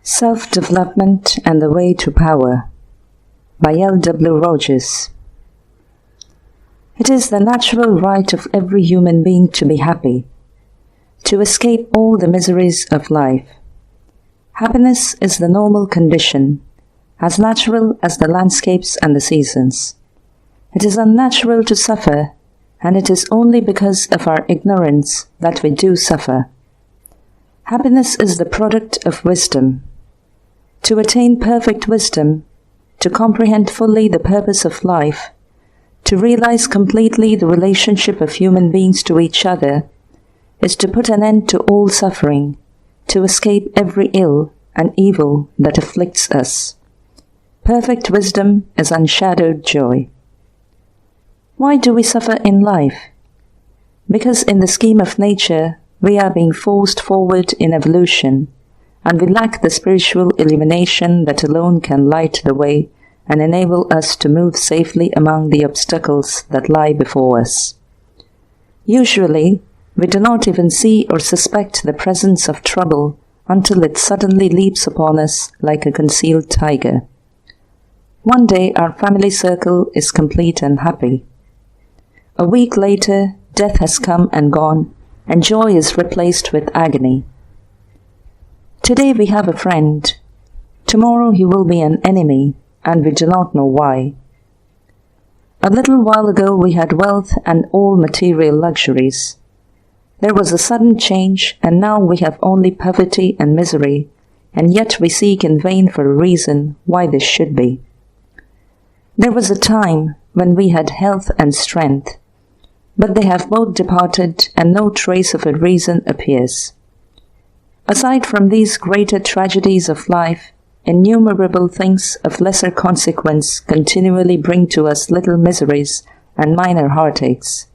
Self-Development and the Way to Power by ROGERS. It is the natural right of every human being to be happy, to escape all the miseries of life. Happiness is the normal condition, as natural as the landscapes and the seasons. It is unnatural to suffer, and it is only because of our ignorance that we do suffer. Happiness is the product of wisdom. To attain perfect wisdom, to comprehend fully the purpose of life, to realize completely the relationship of human beings to each other, is to put an end to all suffering, to escape every ill and evil that afflicts us. Perfect wisdom is unshadowed joy. Why do we suffer in life? Because in the scheme of nature, we are being forced forward in evolution, and we lack the spiritual illumination that alone can light the way and enable us to move safely among the obstacles that lie before us. Usually, we do not even see or suspect the presence of trouble until it suddenly leaps upon us like a concealed tiger. One day our family circle is complete and happy. A week later, death has come and gone, and joy is replaced with agony. Today we have a friend. Tomorrow he will be an enemy, and we do not know why. A little while ago we had wealth and all material luxuries. There was a sudden change, and now we have only poverty and misery, and yet we seek in vain for a reason why this should be. There was a time when we had health and strength, but they have both departed, and no trace of a reason appears. Aside from these greater tragedies of life, innumerable things of lesser consequence continually bring to us little miseries and minor heartaches.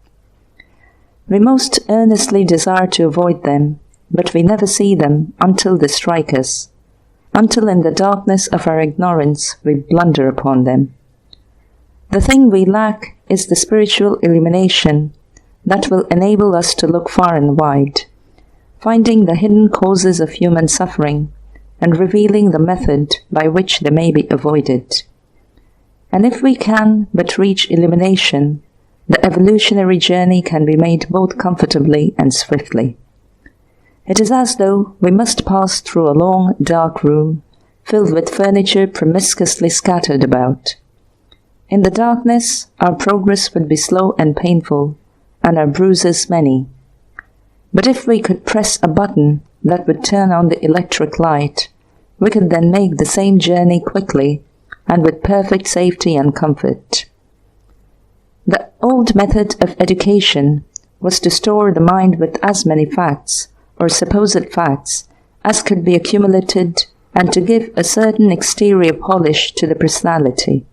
We most earnestly desire to avoid them, but we never see them until they strike us, until in the darkness of our ignorance we blunder upon them. The thing we lack is the spiritual illumination that will enable us to look far and wide, finding the hidden causes of human suffering and revealing the method by which they may be avoided. And if we can but reach illumination, the evolutionary journey can be made both comfortably and swiftly. It is as though we must pass through a long, dark room filled with furniture promiscuously scattered about. In the darkness, our progress would be slow and painful, and our bruises many. But if we could press a button that would turn on the electric light, we could then make the same journey quickly and with perfect safety and comfort. The old method of education was to store the mind with as many facts, or supposed facts, as could be accumulated, and to give a certain exterior polish to the personality.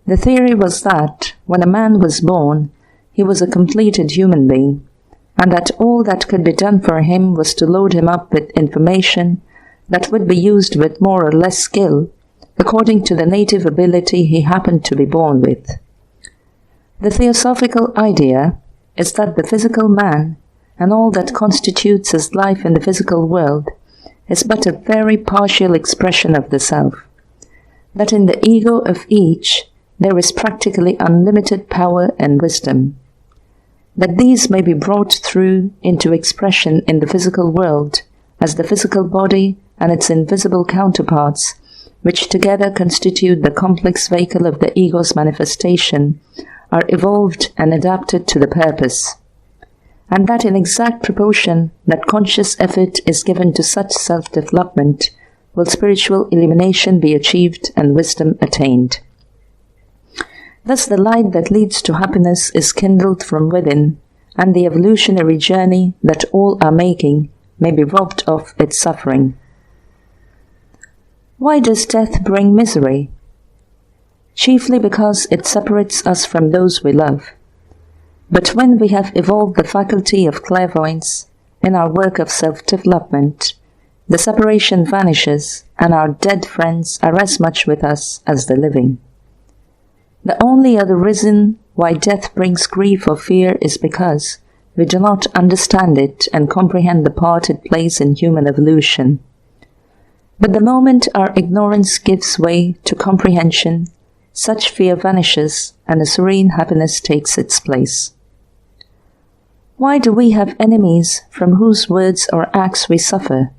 The theory was that, when a man was born, he was a completed human being, and that all that could be done for him was to load him up with information that would be used with more or less skill, according to the native ability he happened to be born with. The theosophical idea is that the physical man, and all that constitutes his life in the physical world, is but a very partial expression of the self, that in the ego of each there is practically unlimited power and wisdom, that these may be brought through into expression in the physical world as the physical body and its invisible counterparts, which together constitute the complex vehicle of the ego's manifestation, are evolved and adapted to the purpose, and that in exact proportion that conscious effort is given to such self-development will spiritual illumination be achieved and wisdom attained. Thus the light that leads to happiness is kindled from within, and the evolutionary journey that all are making may be robbed of its suffering. Why does death bring misery? Chiefly because it separates us from those we love. But when we have evolved the faculty of clairvoyance in our work of self-development, the separation vanishes, and our dead friends are as much with us as the living. The only other reason why death brings grief or fear is because we do not understand it and comprehend the part it plays in human evolution. But the moment our ignorance gives way to comprehension, such fear vanishes and a serene happiness takes its place. Why do we have enemies from whose words or acts we suffer?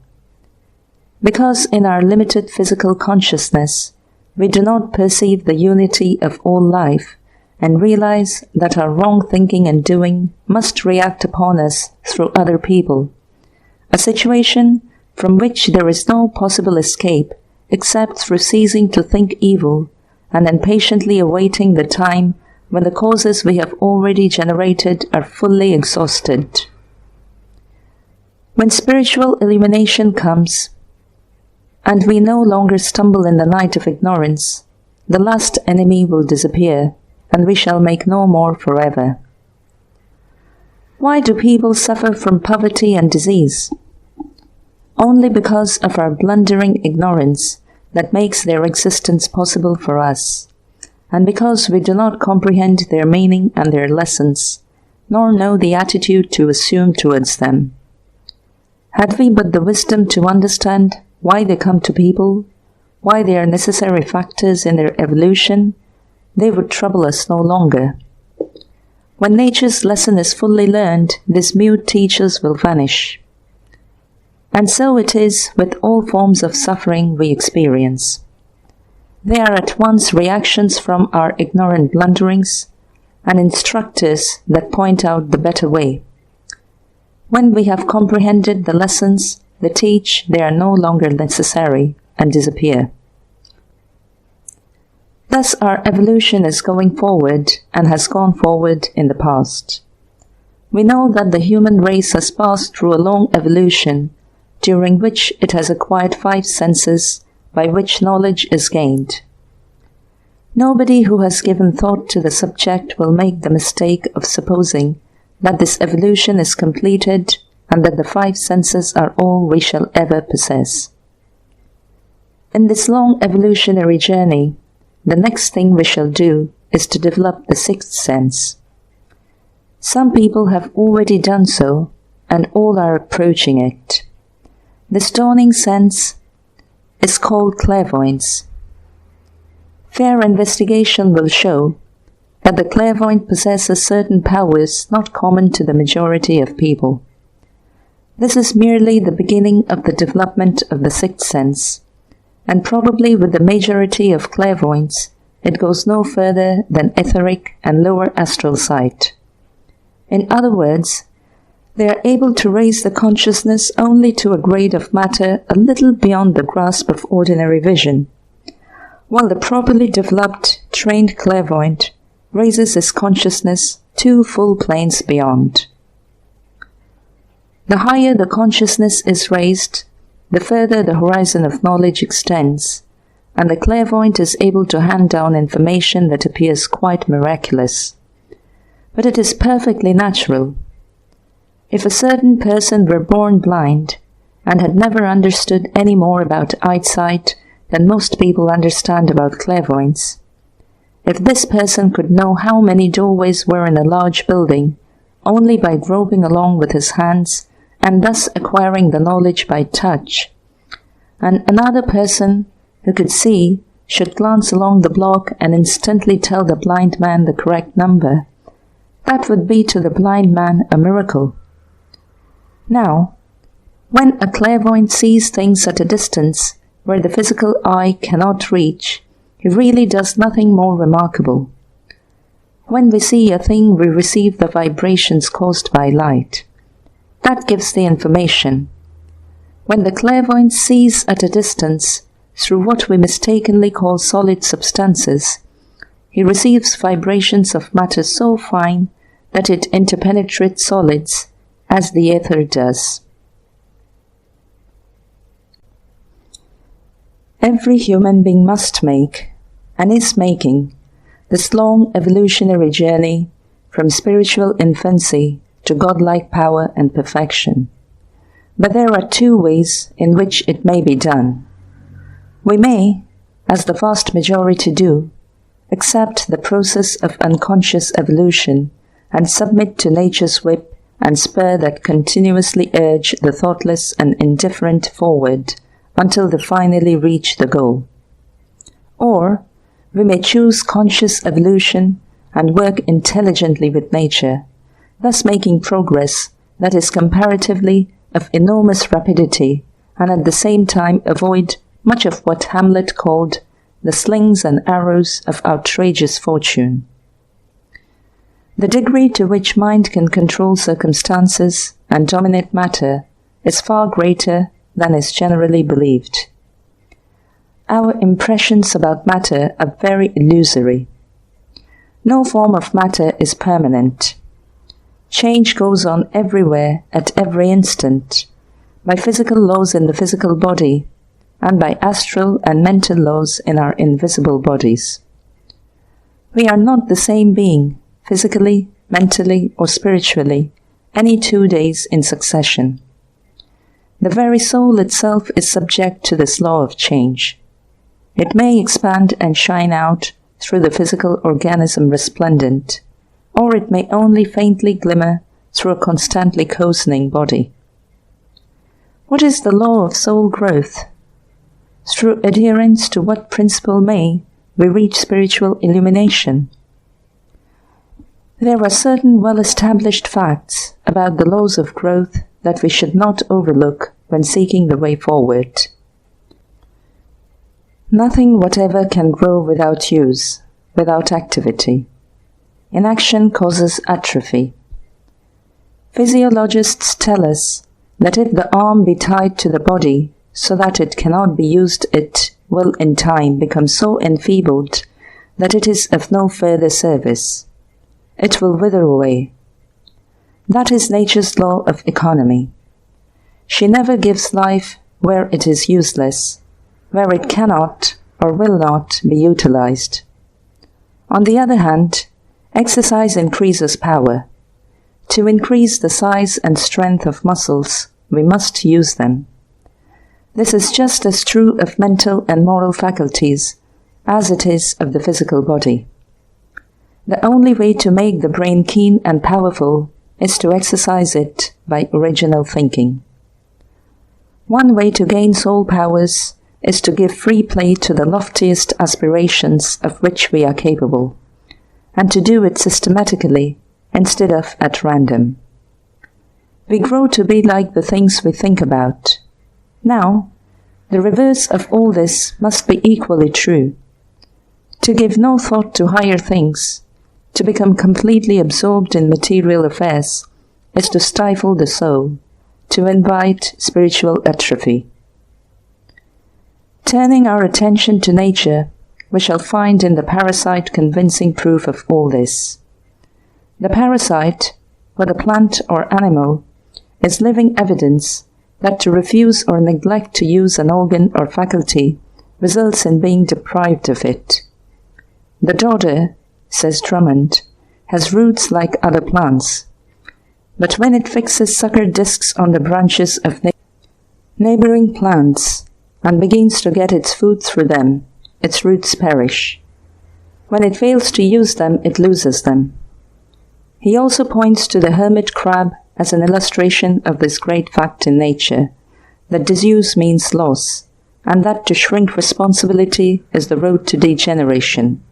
Because in our limited physical consciousness, we do not perceive the unity of all life and realize that our wrong thinking and doing must react upon us through other people, a situation from which there is no possible escape except through ceasing to think evil and then patiently awaiting the time when the causes we have already generated are fully exhausted. When spiritual illumination comes, and we no longer stumble in the night of ignorance, the last enemy will disappear, and we shall make no more forever. Why do people suffer from poverty and disease? Only because of our blundering ignorance that makes their existence possible for us, and because we do not comprehend their meaning and their lessons, nor know the attitude to assume towards them. Had we but the wisdom to understand why they come to people, why they are necessary factors in their evolution, they would trouble us no longer. When nature's lesson is fully learned, these mute teachers will vanish. And so it is with all forms of suffering we experience. They are at once reactions from our ignorant blunderings and instructors that point out the better way. When we have comprehended the lessons they teach, they are no longer necessary and disappear. Thus our evolution is going forward and has gone forward in the past. We know that the human race has passed through a long evolution during which it has acquired 5 senses by which knowledge is gained. Nobody who has given thought to the subject will make the mistake of supposing that this evolution is completed and that the 5 senses are all we shall ever possess. In this long evolutionary journey, the next thing we shall do is to develop the 6th sense. Some people have already done so, and all are approaching it. This dawning sense is called clairvoyance. Fair investigation will show that the clairvoyant possesses certain powers not common to the majority of people. This is merely the beginning of the development of the 6th sense, and probably with the majority of clairvoyants, it goes no further than etheric and lower astral sight. In other words, they are able to raise the consciousness only to a grade of matter a little beyond the grasp of ordinary vision, while the properly developed, trained clairvoyant raises his consciousness 2 full planes beyond. The higher the consciousness is raised, the further the horizon of knowledge extends, and the clairvoyant is able to hand down information that appears quite miraculous. But it is perfectly natural. If a certain person were born blind and had never understood any more about eyesight than most people understand about clairvoyance, if this person could know how many doorways were in a large building only by groping along with his hands and thus acquiring the knowledge by touch, and another person who could see should glance along the block and instantly tell the blind man the correct number, that would be to the blind man a miracle. Now, when a clairvoyant sees things at a distance where the physical eye cannot reach, he really does nothing more remarkable. When we see a thing, we receive the vibrations caused by light. That gives the information. When the clairvoyant sees at a distance through what we mistakenly call solid substances, he receives vibrations of matter so fine that it interpenetrates solids, as the ether does. Every human being must make, and is making, this long evolutionary journey from spiritual infancy to godlike power and perfection. But there are 2 ways in which it may be done. We may, as the vast majority do, accept the process of unconscious evolution and submit to nature's whip and spur that continuously urge the thoughtless and indifferent forward until they finally reach the goal. Or we may choose conscious evolution and work intelligently with nature, thus making progress that is comparatively of enormous rapidity, and at the same time avoid much of what Hamlet called the slings and arrows of outrageous fortune. The degree to which mind can control circumstances and dominate matter is far greater than is generally believed. Our impressions about matter are very illusory. No form of matter is permanent. Change goes on everywhere at every instant, by physical laws in the physical body, and by astral and mental laws in our invisible bodies. We are not the same being, physically, mentally, or spiritually, any 2 days in succession. The very soul itself is subject to this law of change. It may expand and shine out through the physical organism resplendent, or it may only faintly glimmer through a constantly cozening body. What is the law of soul growth? Through adherence to what principle may we reach spiritual illumination? There are certain well-established facts about the laws of growth that we should not overlook when seeking the way forward. Nothing whatever can grow without use, without activity. Inaction causes atrophy. Physiologists tell us that if the arm be tied to the body so that it cannot be used, it will in time become so enfeebled that it is of no further service. It will wither away. That is nature's law of economy. She never gives life where it is useless, where it cannot or will not be utilized. On the other hand, exercise increases power. To increase the size and strength of muscles, we must use them. This is just as true of mental and moral faculties as it is of the physical body. The only way to make the brain keen and powerful is to exercise it by original thinking. One way to gain soul powers is to give free play to the loftiest aspirations of which we are capable, and to do it systematically instead of at random. We grow to be like the things we think about. Now, the reverse of all this must be equally true. To give no thought to higher things, to become completely absorbed in material affairs, is to stifle the soul, to invite spiritual atrophy. Turning our attention to nature, we shall find in the parasite convincing proof of all this. The parasite, whether plant or animal, is living evidence that to refuse or neglect to use an organ or faculty results in being deprived of it. The dodder, says Drummond, has roots like other plants, but when it fixes sucker discs on the branches of neighboring plants and begins to get its food through them, its roots perish. When it fails to use them, it loses them. He also points to the hermit crab as an illustration of this great fact in nature, that disuse means loss, and that to shrink responsibility is the road to degeneration.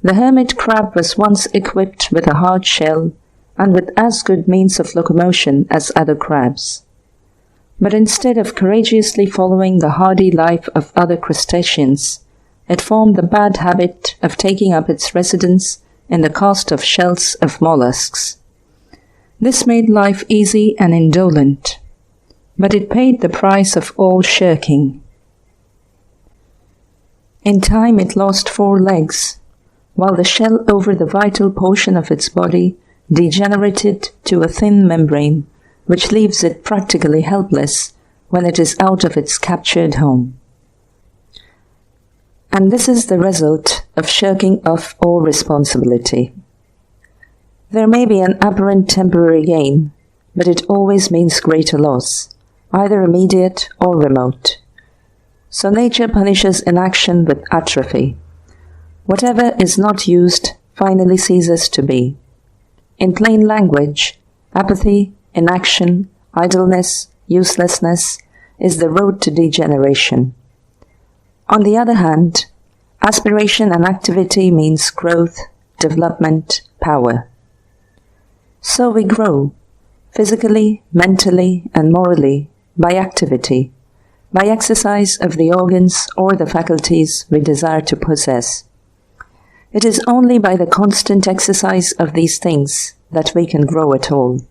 The hermit crab was once equipped with a hard shell and with as good means of locomotion as other crabs. But instead of courageously following the hardy life of other crustaceans, it formed the bad habit of taking up its residence in the cast of shells of mollusks. This made life easy and indolent, but it paid the price of all shirking. In time it lost 4 legs, while the shell over the vital portion of its body degenerated to a thin membrane, which leaves it practically helpless when it is out of its captured home. And this is the result of shirking off all responsibility. There may be an apparent temporary gain, but it always means greater loss, either immediate or remote. So nature punishes inaction with atrophy. Whatever is not used finally ceases to be. In plain language, apathy, inaction, idleness, uselessness is the road to degeneration. On the other hand, aspiration and activity means growth, development, power. So we grow, physically, mentally, and morally, by activity, by exercise of the organs or the faculties we desire to possess. It is only by the constant exercise of these things that we can grow at all.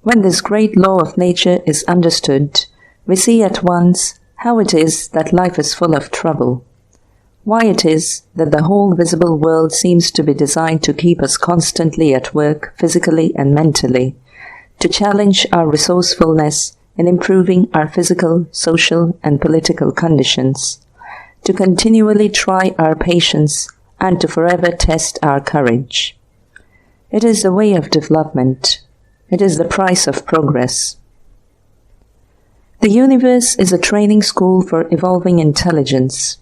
When this great law of nature is understood, we see at once how it is that life is full of trouble, why it is that the whole visible world seems to be designed to keep us constantly at work physically and mentally, to challenge our resourcefulness in improving our physical, social, and political conditions, to continually try our patience, and to forever test our courage. It is the way of development. It is the price of progress. The universe is a training school for evolving intelligence,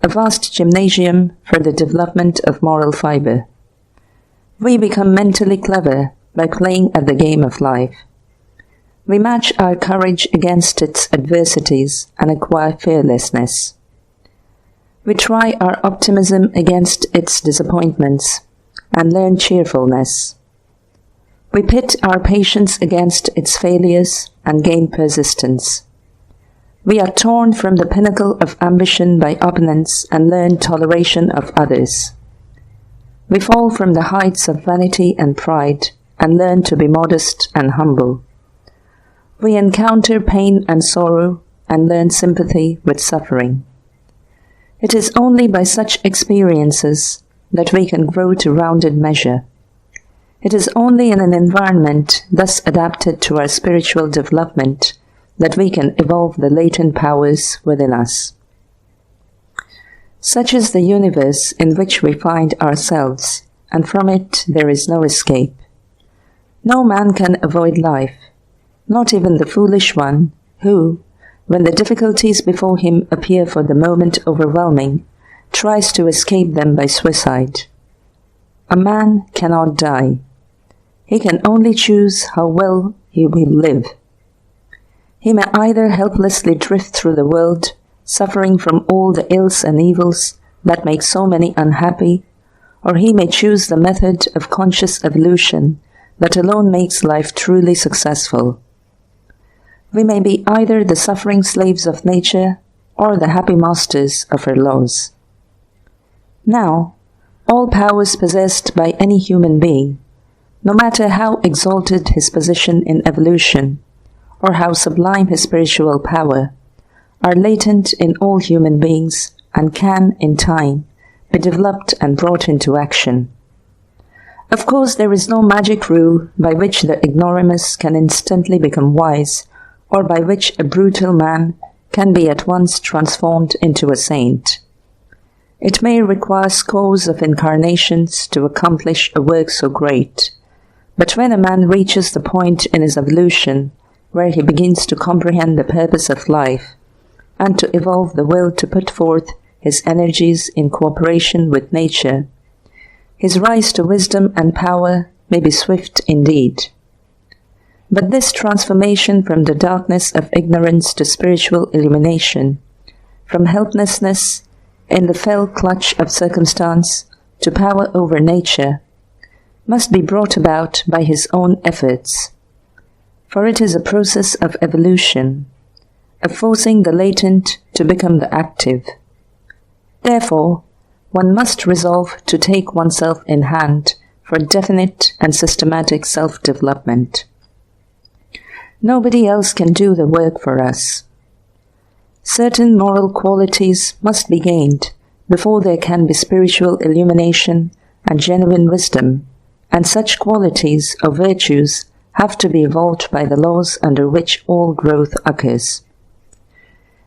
a vast gymnasium for the development of moral fiber. We become mentally clever by playing at the game of life. We match our courage against its adversities and acquire fearlessness. We try our optimism against its disappointments and learn cheerfulness. We pit our patience against its failures and gain persistence. We are torn from the pinnacle of ambition by opponents and learn toleration of others. We fall from the heights of vanity and pride and learn to be modest and humble. We encounter pain and sorrow and learn sympathy with suffering. It is only by such experiences that we can grow to rounded measure. It is only in an environment thus adapted to our spiritual development that we can evolve the latent powers within us. Such is the universe in which we find ourselves, and from it there is no escape. No man can avoid life, not even the foolish one who, when the difficulties before him appear for the moment overwhelming, tries to escape them by suicide. A man cannot die. He can only choose how well he will live. He may either helplessly drift through the world, suffering from all the ills and evils that make so many unhappy, or he may choose the method of conscious evolution that alone makes life truly successful. We may be either the suffering slaves of nature or the happy masters of her laws. Now, all powers possessed by any human being, no matter how exalted his position in evolution, or how sublime his spiritual power, are latent in all human beings and can, in time, be developed and brought into action. Of course, there is no magic rule by which the ignoramus can instantly become wise, or by which a brutal man can be at once transformed into a saint. It may require scores of incarnations to accomplish a work so great, but when a man reaches the point in his evolution where he begins to comprehend the purpose of life, and to evolve the will to put forth his energies in cooperation with nature, his rise to wisdom and power may be swift indeed. But this transformation from the darkness of ignorance to spiritual illumination, from helplessness in the fell clutch of circumstance to power over nature, must be brought about by his own efforts, for it is a process of evolution, of forcing the latent to become the active. Therefore, one must resolve to take oneself in hand for definite and systematic self-development. Nobody else can do the work for us. Certain moral qualities must be gained before there can be spiritual illumination and genuine wisdom, and such qualities or virtues have to be evolved by the laws under which all growth occurs.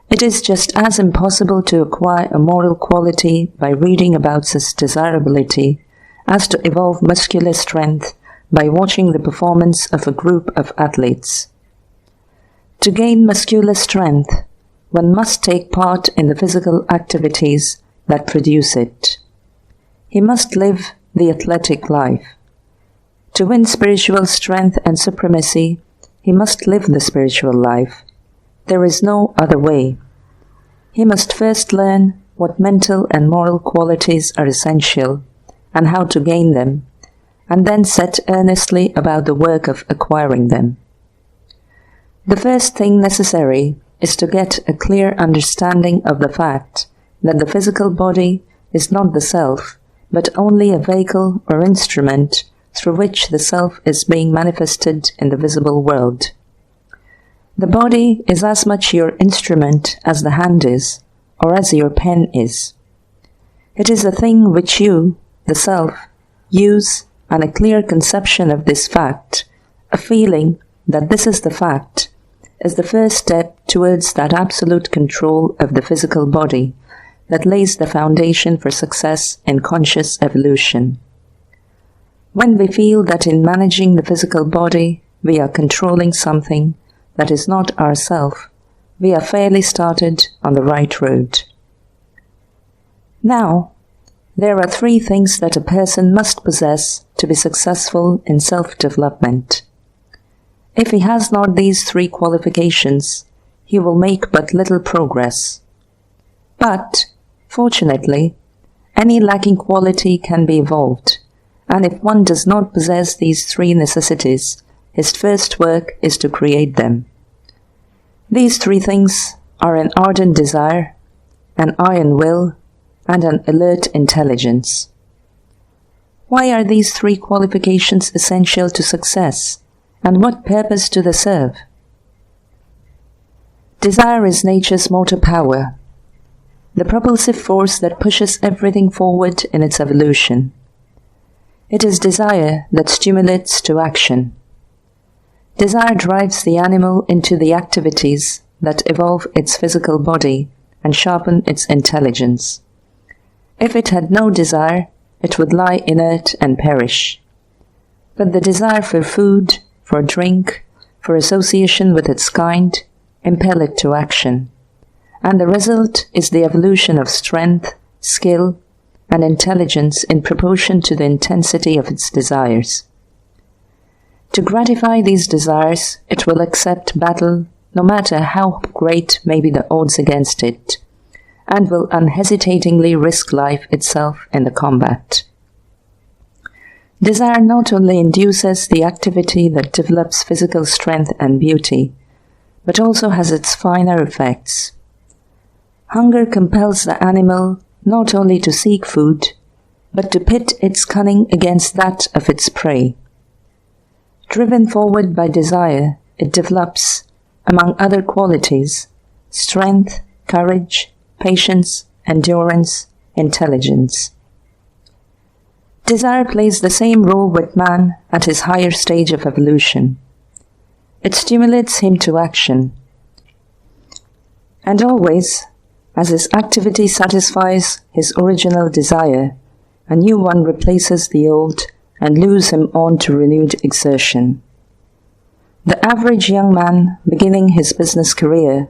It is just as impossible to acquire a moral quality by reading about its desirability as to evolve muscular strength by watching the performance of a group of athletes. To gain muscular strength, one must take part in the physical activities that produce it. He must live the athletic life. To win spiritual strength and supremacy, he must live the spiritual life. there is no other way. He must first learn what mental and moral qualities are essential and how to gain them, and then set earnestly about the work of acquiring them. The first thing necessary is to get a clear understanding of the fact that the physical body is not the self, but only a vehicle or instrument through which the self is being manifested in the visible world. The body is as much your instrument as the hand is, or as your pen is. It is a thing which you, the self, use, and a clear conception of this fact, a feeling that this is the fact, is the first step towards that absolute control of the physical body that lays the foundation for success in conscious evolution. When we feel that in managing the physical body we are controlling something that is not ourself, we are fairly started on the right road. Now, there are 3 things that a person must possess to be successful in self-development. If he has not these 3 qualifications, he will make but little progress. But, fortunately, any lacking quality can be evolved, and if one does not possess these 3 necessities, his first work is to create them. These 3 things are an ardent desire, an iron will, and an alert intelligence. Why are these 3 qualifications essential to success, and what purpose do they serve? Desire is nature's motor power, the propulsive force that pushes everything forward in its evolution. It is desire that stimulates to action. Desire drives the animal into the activities that evolve its physical body and sharpen its intelligence. If it had no desire, it would lie inert and perish. But the desire for food, for drink, for association with its kind, impel it to action, and the result is the evolution of strength, skill, and intelligence in proportion to the intensity of its desires. To gratify these desires, it will accept battle, no matter how great may be the odds against it, and will unhesitatingly risk life itself in the combat. Desire not only induces the activity that develops physical strength and beauty, but also has its finer effects. Hunger compels the animal not only to seek food, but to pit its cunning against that of its prey. Driven forward by desire, it develops, among other qualities, strength, courage, patience, endurance, intelligence. Desire plays the same role with man at his higher stage of evolution. It stimulates him to action. And always, as his activity satisfies his original desire, a new one replaces the old and lures him on to renewed exertion. The average young man beginning his business career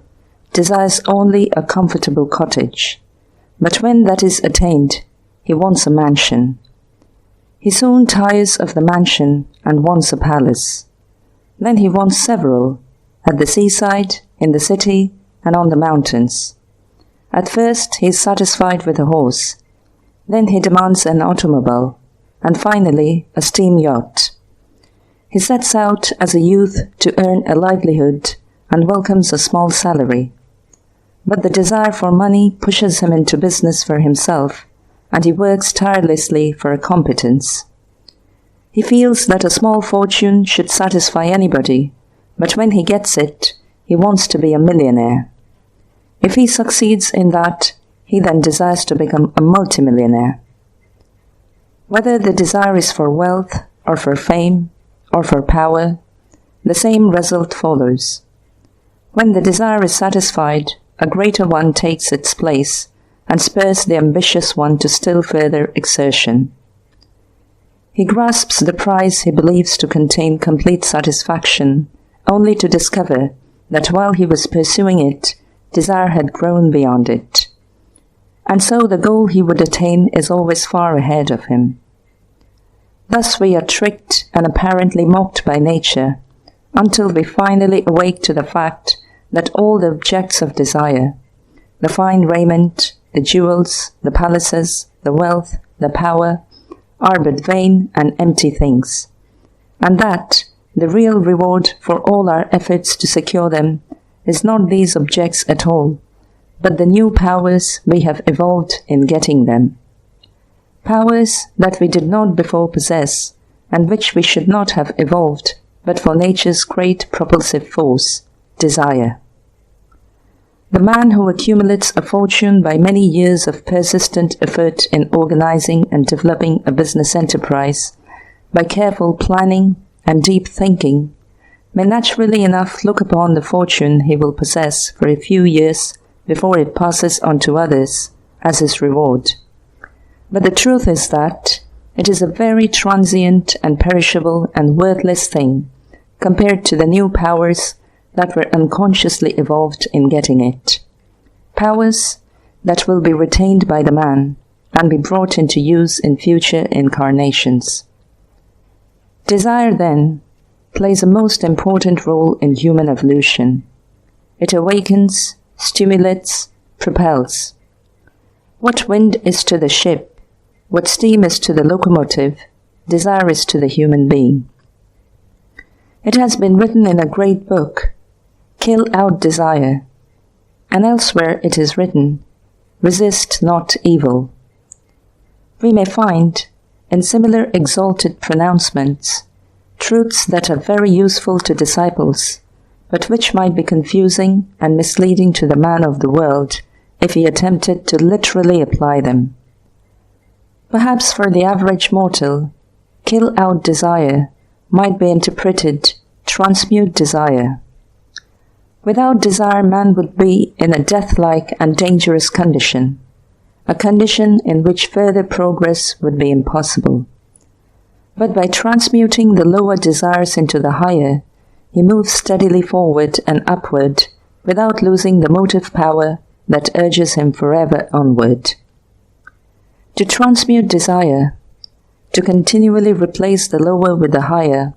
desires only a comfortable cottage, but when that is attained, he wants a mansion. He soon tires of the mansion and wants a palace. Then he wants several, at the seaside, in the city, and on the mountains. At first he is satisfied with a horse, then he demands an automobile, and finally a steam yacht. He sets out as a youth to earn a livelihood and welcomes a small salary. But the desire for money pushes him into business for himself, and he works tirelessly for a competence. He feels that a small fortune should satisfy anybody, but when he gets it, he wants to be a millionaire. If he succeeds in that, he then desires to become a multimillionaire. Whether the desire is for wealth, or for fame, or for power, the same result follows. When the desire is satisfied, a greater one takes its place and spurs the ambitious one to still further exertion. He grasps the prize he believes to contain complete satisfaction, only to discover that while he was pursuing it, desire had grown beyond it. And so the goal he would attain is always far ahead of him. Thus we are tricked and apparently mocked by nature, until we finally awake to the fact that all the objects of desire, the fine raiment, the jewels, the palaces, the wealth, the power, are but vain and empty things, and that the real reward for all our efforts to secure them is not these objects at all, but the new powers we have evolved in getting them. Powers that we did not before possess, and which we should not have evolved but for nature's great propulsive force, desire. The man who accumulates a fortune by many years of persistent effort in organizing and developing a business enterprise, by careful planning and deep thinking, may naturally enough look upon the fortune he will possess for a few years before it passes on to others as his reward. But the truth is that it is a very transient and perishable and worthless thing compared to the new powers that were unconsciously evolved in getting it. Powers that will be retained by the man and be brought into use in future incarnations. Desire, then, plays a most important role in human evolution. It awakens, stimulates, propels. What wind is to the ship, what steam is to the locomotive, desire is to the human being. It has been written in a great book, Kill Out Desire, and elsewhere it is written, Resist not evil. We may find, in similar exalted pronouncements, truths that are very useful to disciples, but which might be confusing and misleading to the man of the world if he attempted to literally apply them. Perhaps for the average mortal, kill out desire might be interpreted transmute desire. Without desire, man would be in a death-like and dangerous condition, a condition in which further progress would be impossible. But by transmuting the lower desires into the higher, he moves steadily forward and upward without losing the motive power that urges him forever onward. To transmute desire, to continually replace the lower with the higher,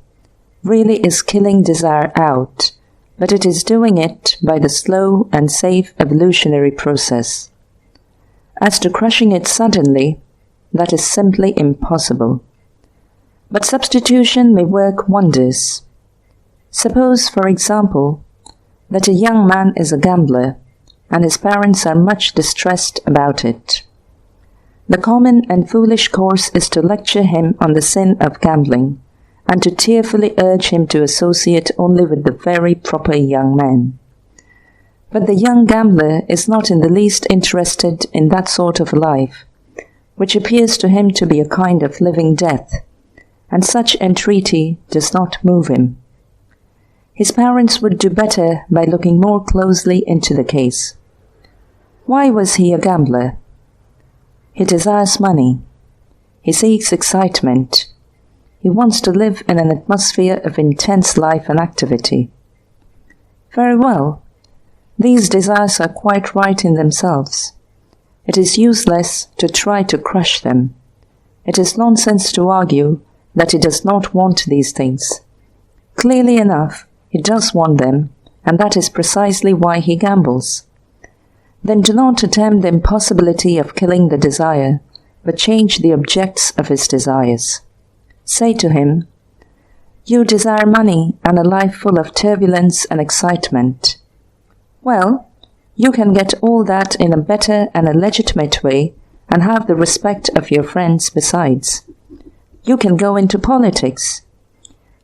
really is killing desire out, but it is doing it by the slow and safe evolutionary process. As to crushing it suddenly, that is simply impossible. But substitution may work wonders. Suppose, for example, that a young man is a gambler, and his parents are much distressed about it. The common and foolish course is to lecture him on the sin of gambling, and to tearfully urge him to associate only with the very proper young men. But the young gambler is not in the least interested in that sort of life, which appears to him to be a kind of living death, and such entreaty does not move him. His parents would do better by looking more closely into the case. Why was he a gambler? He desires money. He seeks excitement. He wants to live in an atmosphere of intense life and activity. Very well. These desires are quite right in themselves. It is useless to try to crush them. It is nonsense to argue that he does not want these things. Clearly enough, he does want them, and that is precisely why he gambles. Then do not attempt the impossibility of killing the desire, but change the objects of his desires. Say to him, "You desire money and a life full of turbulence and excitement. Well, you can get all that in a better and a legitimate way and have the respect of your friends besides. You can go into politics.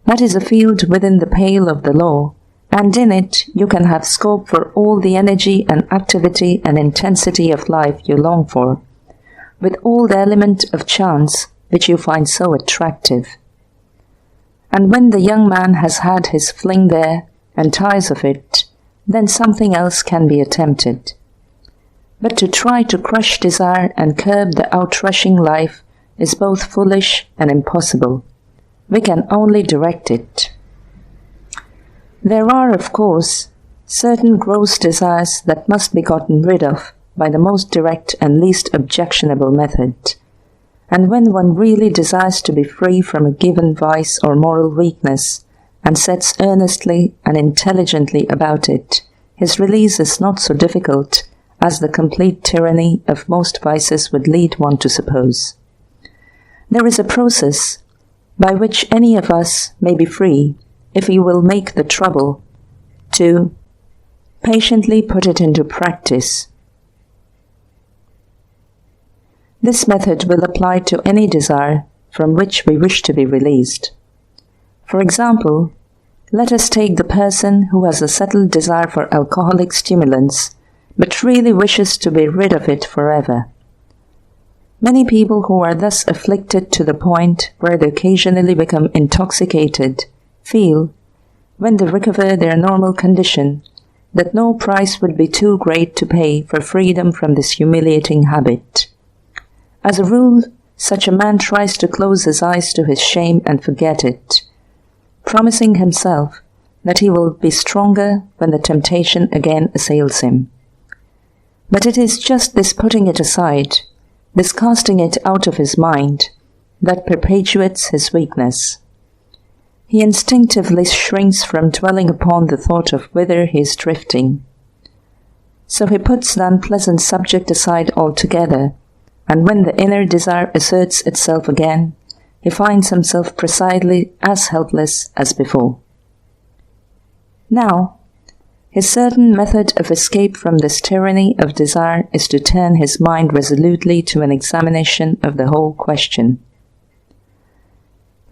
That is a field within the pale of the law, and in it you can have scope for all the energy and activity and intensity of life you long for, with all the element of chance which you find so attractive. And when the young man has had his fling there and tires of it, then something else can be attempted. But to try to crush desire and curb the outrushing life is both foolish and impossible. We can only direct it. There are, of course, certain gross desires that must be gotten rid of by the most direct and least objectionable method. And when one really desires to be free from a given vice or moral weakness, and sets earnestly and intelligently about it, his release is not so difficult as the complete tyranny of most vices would lead one to suppose. There is a process by which any of us may be free if he will make the trouble to patiently put it into practice. This method will apply to any desire from which we wish to be released. For example, let us take the person who has a settled desire for alcoholic stimulants but really wishes to be rid of it forever. Many people who are thus afflicted to the point where they occasionally become intoxicated feel, when they recover their normal condition, that no price would be too great to pay for freedom from this humiliating habit. As a rule, such a man tries to close his eyes to his shame and forget it, promising himself that he will be stronger when the temptation again assails him. But it is just this putting it aside, this casting it out of his mind, that perpetuates his weakness. He instinctively shrinks from dwelling upon the thought of whither he is drifting. So he puts the unpleasant subject aside altogether, and when the inner desire asserts itself again, he finds himself precisely as helpless as before. Now, his certain method of escape from this tyranny of desire is to turn his mind resolutely to an examination of the whole question.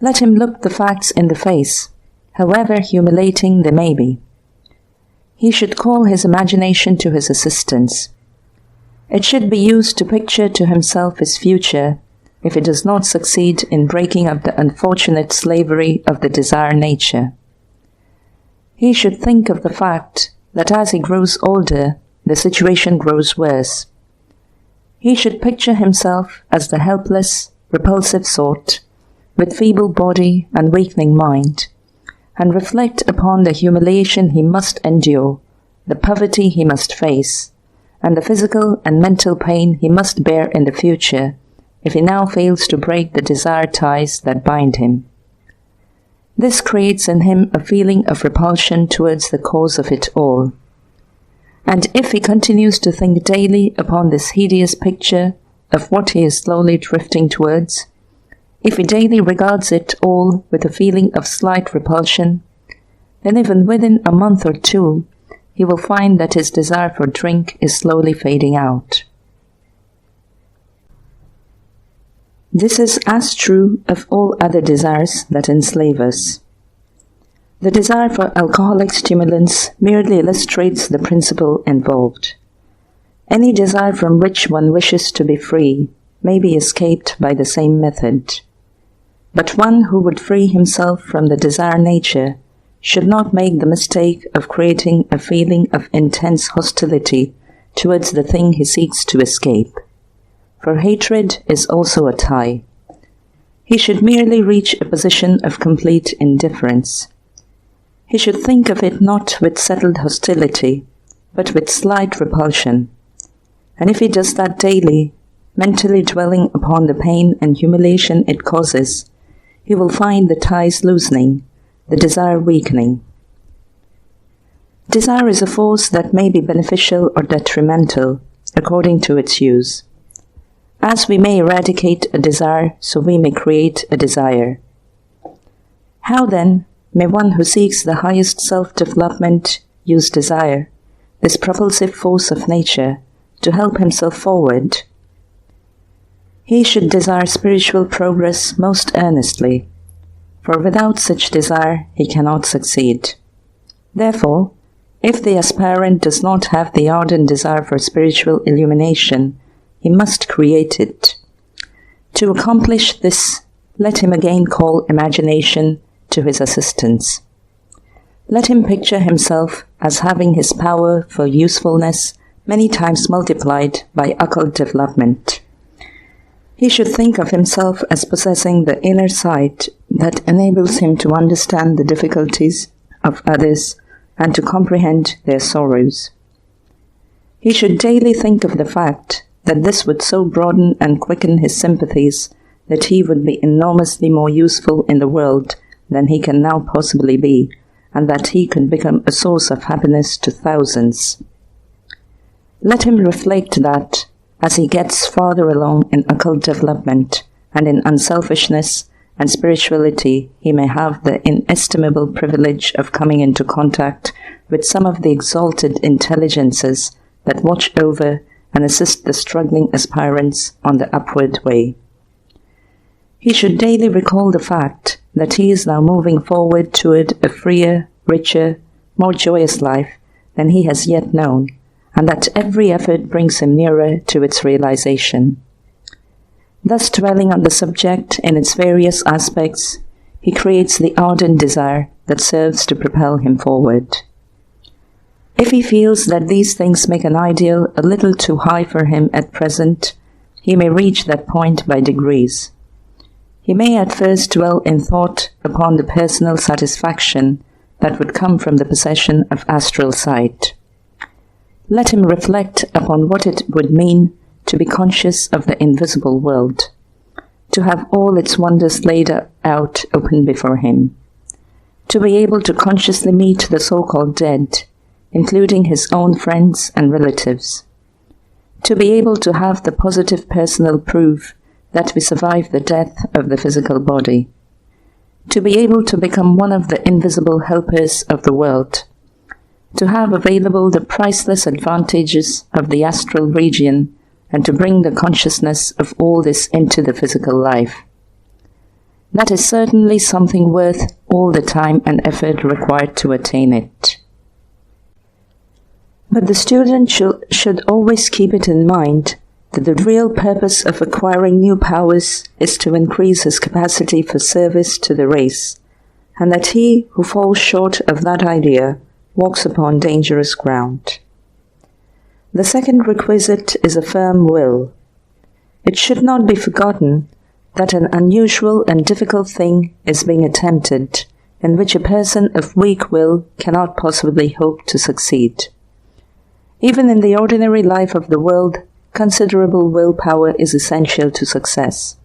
Let him look the facts in the face, however humiliating they may be. He should call his imagination to his assistance. It should be used to picture to himself his future if he does not succeed in breaking up the unfortunate slavery of the desire nature. He should think of the fact that as he grows older, the situation grows worse. He should picture himself as the helpless, repulsive sort, with feeble body and weakening mind, and reflect upon the humiliation he must endure, the poverty he must face, and the physical and mental pain he must bear in the future if he now fails to break the desire ties that bind him. This creates in him a feeling of repulsion towards the cause of it all. And if he continues to think daily upon this hideous picture of what he is slowly drifting towards, if he daily regards it all with a feeling of slight repulsion, then even within a month or two, he will find that his desire for drink is slowly fading out. This is as true of all other desires that enslave us. The desire for alcoholic stimulants merely illustrates the principle involved. Any desire from which one wishes to be free may be escaped by the same method. But one who would free himself from the desire nature should not make the mistake of creating a feeling of intense hostility towards the thing he seeks to escape. For hatred is also a tie. He should merely reach a position of complete indifference. He should think of it not with settled hostility, but with slight repulsion. And if he does that daily, mentally dwelling upon the pain and humiliation it causes, he will find the ties loosening, the desire weakening. Desire is a force that may be beneficial or detrimental, according to its use. As we may eradicate a desire, so we may create a desire. How then may one who seeks the highest self-development use desire, this propulsive force of nature, to help himself forward? He should desire spiritual progress most earnestly, for without such desire he cannot succeed. Therefore, if the aspirant does not have the ardent desire for spiritual illumination, he must create it. To accomplish this, let him again call imagination to his assistance. Let him picture himself as having his power for usefulness many times multiplied by occult development. He should think of himself as possessing the inner sight that enables him to understand the difficulties of others and to comprehend their sorrows. He should daily think of the fact that this would so broaden and quicken his sympathies that he would be enormously more useful in the world than he can now possibly be, and that he can become a source of happiness to thousands. Let him reflect that, as he gets farther along in occult development and in unselfishness and spirituality, he may have the inestimable privilege of coming into contact with some of the exalted intelligences that watch over and assist the struggling aspirants on the upward way. He should daily recall the fact that he is now moving forward toward a freer, richer, more joyous life than he has yet known, and that every effort brings him nearer to its realization. Thus, dwelling on the subject in its various aspects, he creates the ardent desire that serves to propel him forward. If he feels that these things make an ideal a little too high for him at present, he may reach that point by degrees. He may at first dwell in thought upon the personal satisfaction that would come from the possession of astral sight. Let him reflect upon what it would mean to be conscious of the invisible world, to have all its wonders laid out open before him, to be able to consciously meet the so-called dead, including his own friends and relatives, to be able to have the positive personal proof that we survive the death of the physical body, to be able to become one of the invisible helpers of the world, to have available the priceless advantages of the astral region, and to bring the consciousness of all this into the physical life. That is certainly something worth all the time and effort required to attain it. But the student should always keep it in mind that the real purpose of acquiring new powers is to increase his capacity for service to the race, and that he who falls short of that idea walks upon dangerous ground. The second requisite is a firm will. It should not be forgotten that an unusual and difficult thing is being attempted, in which a person of weak will cannot possibly hope to succeed. Even in the ordinary life of the world, considerable willpower is essential to success.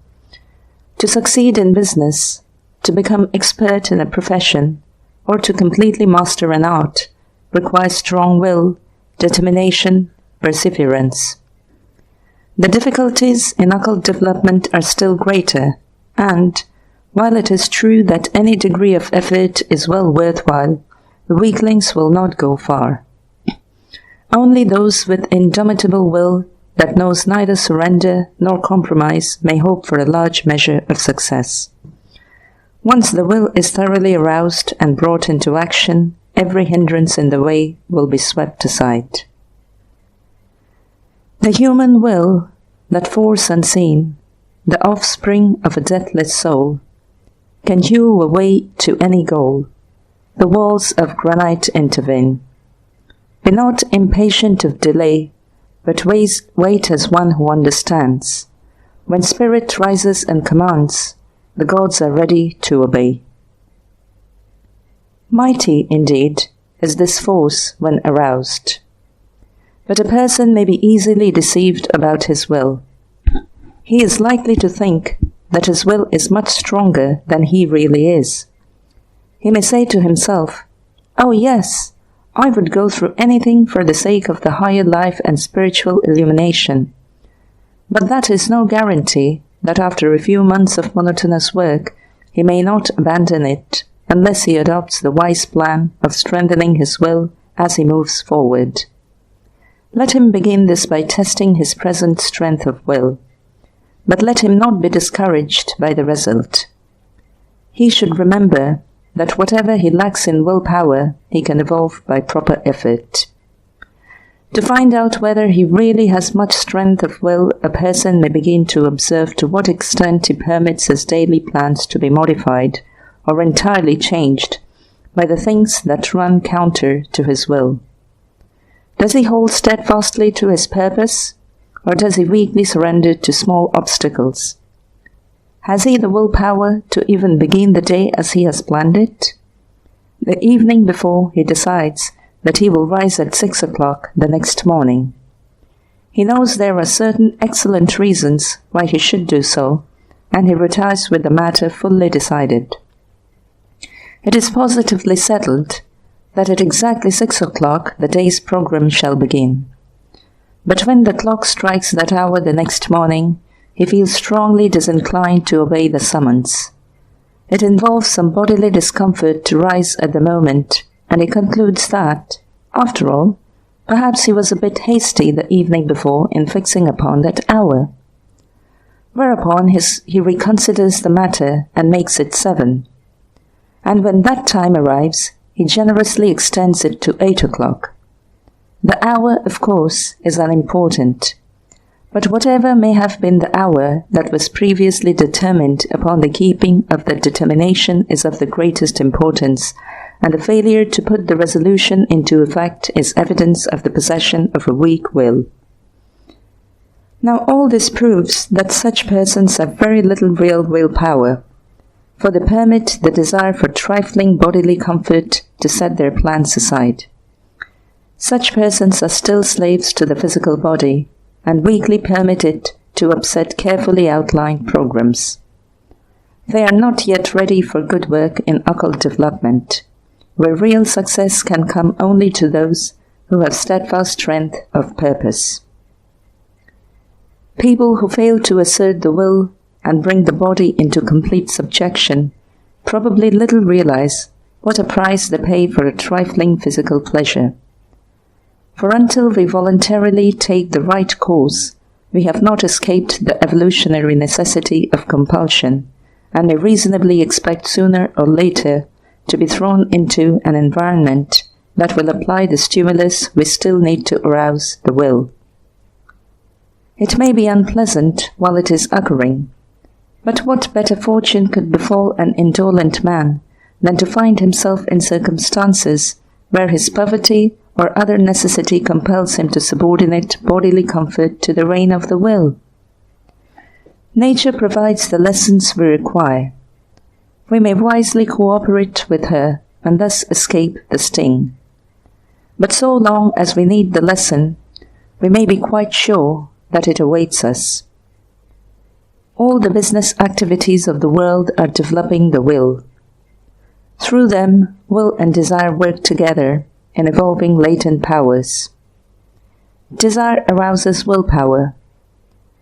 To succeed in business, to become expert in a profession, or to completely master an art requires strong will, determination, perseverance. The difficulties in occult development are still greater, and, while it is true that any degree of effort is well worthwhile, the weaklings will not go far. Only those with indomitable will that knows neither surrender nor compromise may hope for a large measure of success. Once the will is thoroughly aroused and brought into action, every hindrance in the way will be swept aside. The human will, that force unseen, the offspring of a deathless soul, can hew a way to any goal. The walls of granite intervene. Be not impatient of delay, but wait as one who understands. When spirit rises and commands, the gods are ready to obey. Mighty, indeed, is this force when aroused. But a person may be easily deceived about his will. He is likely to think that his will is much stronger than he really is. He may say to himself, "Oh yes, I would go through anything for the sake of the higher life and spiritual illumination." But that is no guarantee that after a few months of monotonous work, he may not abandon it unless he adopts the wise plan of strengthening his will as he moves forward. Let him begin this by testing his present strength of will, but let him not be discouraged by the result. He should remember that whatever he lacks in willpower, he can evolve by proper effort. To find out whether he really has much strength of will, a person may begin to observe to what extent he permits his daily plans to be modified or entirely changed by the things that run counter to his will. Does he hold steadfastly to his purpose, or does he weakly surrender to small obstacles? Has he the willpower to even begin the day as he has planned it? The evening before, he decides that he will rise at 6 o'clock the next morning. He knows there are certain excellent reasons why he should do so, and he retires with the matter fully decided. It is positively settled that at exactly 6 o'clock the day's program shall begin. But when the clock strikes that hour the next morning, he feels strongly disinclined to obey the summons. It involves some bodily discomfort to rise at the moment, and he concludes that, after all, perhaps he was a bit hasty the evening before in fixing upon that hour. Whereupon he reconsiders the matter and makes it 7. And when that time arrives, he generously extends it to 8 o'clock. The hour, of course, is unimportant, but whatever may have been the hour that was previously determined upon the keeping of that determination is of the greatest importance, and the failure to put the resolution into effect is evidence of the possession of a weak will. Now all this proves that such persons have very little real willpower, for they permit the desire for trifling bodily comfort to set their plans aside. Such persons are still slaves to the physical body, and weakly permit it to upset carefully outlined programs. They are not yet ready for good work in occult development, where real success can come only to those who have steadfast strength of purpose. People who fail to assert the will and bring the body into complete subjection probably little realize what a price they pay for a trifling physical pleasure. For until we voluntarily take the right course, we have not escaped the evolutionary necessity of compulsion, and may reasonably expect sooner or later to be thrown into an environment that will apply the stimulus we still need to arouse the will. It may be unpleasant while it is occurring, but what better fortune could befall an indolent man than to find himself in circumstances where his poverty or other necessity compels him to subordinate bodily comfort to the reign of the will? Nature provides the lessons we require. We may wisely cooperate with her and thus escape the sting. But so long as we need the lesson, we may be quite sure that it awaits us. All the business activities of the world are developing the will. Through them, will and desire work together in evolving latent powers. Desire arouses willpower.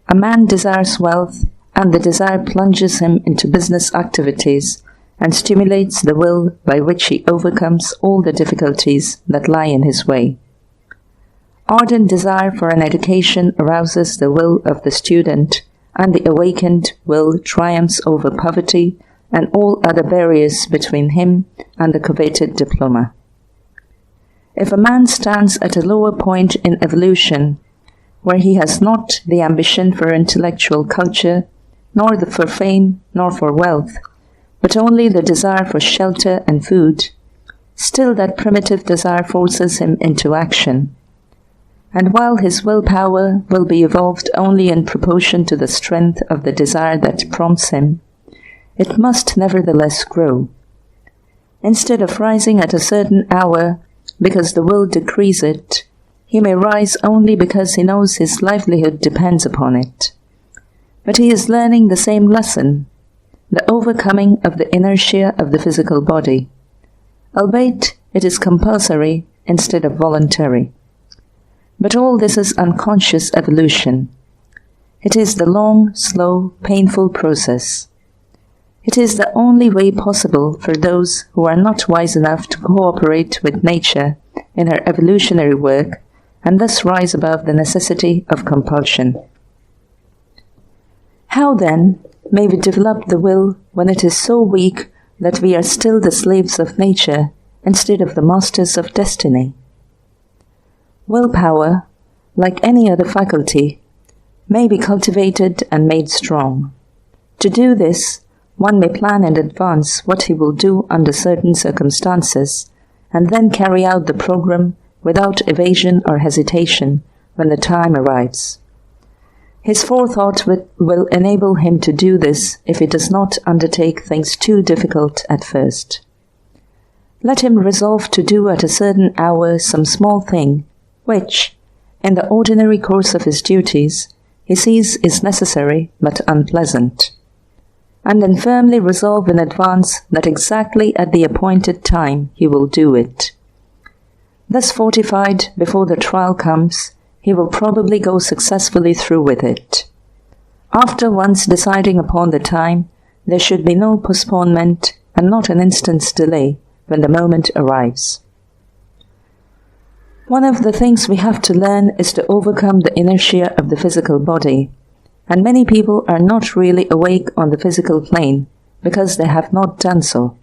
A man desires wealth, and the desire plunges him into business activities and stimulates the will by which he overcomes all the difficulties that lie in his way. Ardent desire for an education arouses the will of the student, and the awakened will triumphs over poverty and all other barriers between him and the coveted diploma. If a man stands at a lower point in evolution, where he has not the ambition for intellectual culture, nor for fame, nor for wealth, but only the desire for shelter and food, still that primitive desire forces him into action. And while his willpower will be evolved only in proportion to the strength of the desire that prompts him, it must nevertheless grow. Instead of rising at a certain hour because the will decrees it, he may rise only because he knows his livelihood depends upon it. But he is learning the same lesson, the overcoming of the inertia of the physical body, albeit it is compulsory instead of voluntary. But all this is unconscious evolution. It is the long, slow, painful process. It is the only way possible for those who are not wise enough to cooperate with nature in her evolutionary work and thus rise above the necessity of compulsion. How, then, may we develop the will when it is so weak that we are still the slaves of nature instead of the masters of destiny? Willpower, like any other faculty, may be cultivated and made strong. To do this, one may plan in advance what he will do under certain circumstances, and then carry out the program without evasion or hesitation when the time arrives. His forethought will enable him to do this if he does not undertake things too difficult at first. Let him resolve to do at a certain hour some small thing, which, in the ordinary course of his duties, he sees is necessary but unpleasant. and then firmly resolve in advance that exactly at the appointed time he will do it. Thus fortified before the trial comes, he will probably go successfully through with it. After once deciding upon the time, there should be no postponement and not an instant's delay when the moment arrives. One of the things we have to learn is to overcome the inertia of the physical body, and many people are not really awake on the physical plane because they have not done so.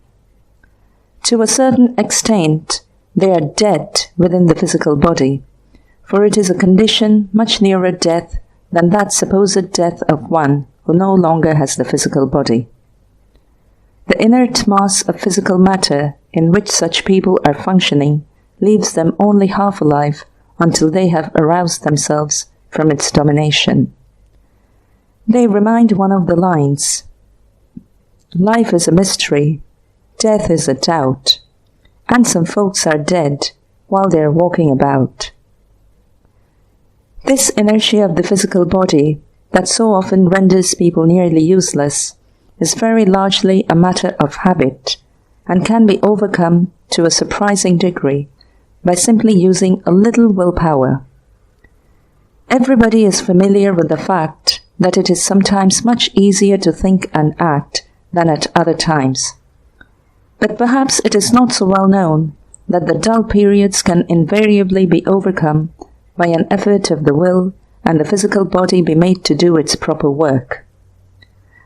To a certain extent, they are dead within the physical body, for it is a condition much nearer death than that supposed death of one who no longer has the physical body. The inert mass of physical matter in which such people are functioning leaves them only half alive until they have aroused themselves from its domination. They remind one of the lines, "Life is a mystery, death is a doubt, and some folks are dead while they are walking about." This inertia of the physical body that so often renders people nearly useless is very largely a matter of habit and can be overcome to a surprising degree by simply using a little willpower. Everybody is familiar with the fact that it is sometimes much easier to think and act than at other times. But perhaps it is not so well known that the dull periods can invariably be overcome by an effort of the will and the physical body be made to do its proper work.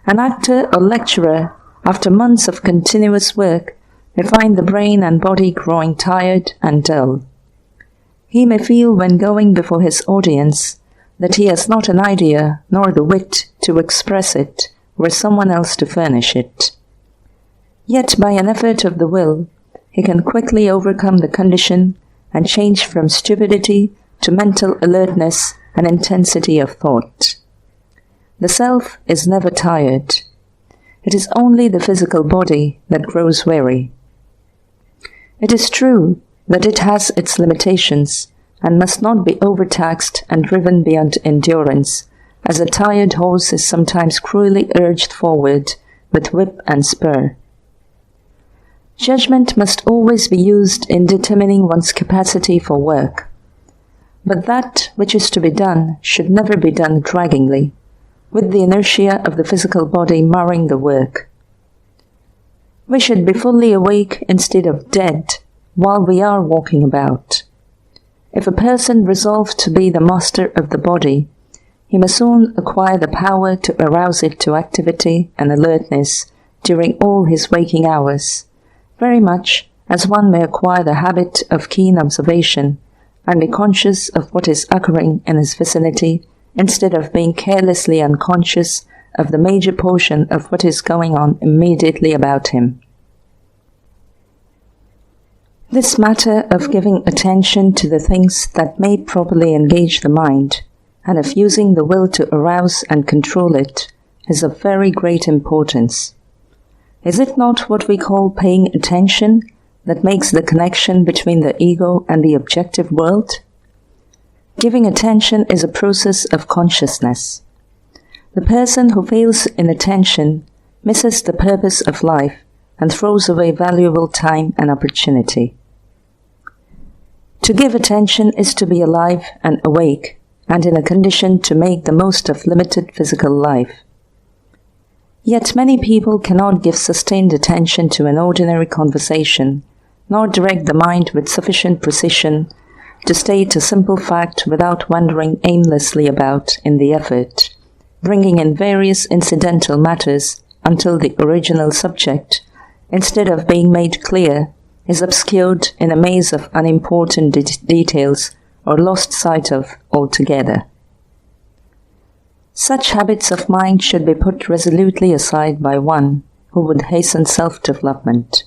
An actor or lecturer, after months of continuous work, may find the brain and body growing tired and dull. He may feel when going before his audience that he has not an idea nor the wit to express it were someone else to furnish it. Yet by an effort of the will, he can quickly overcome the condition and change from stupidity to mental alertness and intensity of thought. The self is never tired. It is only the physical body that grows weary. It is true that it has its limitations and must not be overtaxed and driven beyond endurance, as a tired horse is sometimes cruelly urged forward with whip and spur. Judgment must always be used in determining one's capacity for work. But that which is to be done should never be done draggingly, with the inertia of the physical body marring the work. We should be fully awake instead of dead while we are walking about. If a person resolved to be the master of the body, he must soon acquire the power to arouse it to activity and alertness during all his waking hours, very much as one may acquire the habit of keen observation and be conscious of what is occurring in his vicinity instead of being carelessly unconscious of the major portion of what is going on immediately about him. This matter of giving attention to the things that may properly engage the mind and of using the will to arouse and control it is of very great importance. Is it not what we call paying attention that makes the connection between the ego and the objective world? Giving attention is a process of consciousness. The person who fails in attention misses the purpose of life and throws away valuable time and opportunity. To give attention is to be alive and awake and in a condition to make the most of limited physical life. Yet many people cannot give sustained attention to an ordinary conversation, nor direct the mind with sufficient precision to state a simple fact without wandering aimlessly about in the effort, bringing in various incidental matters until the original subject, instead of being made clear, is obscured in a maze of unimportant details or lost sight of altogether. Such habits of mind should be put resolutely aside by one who would hasten self-development.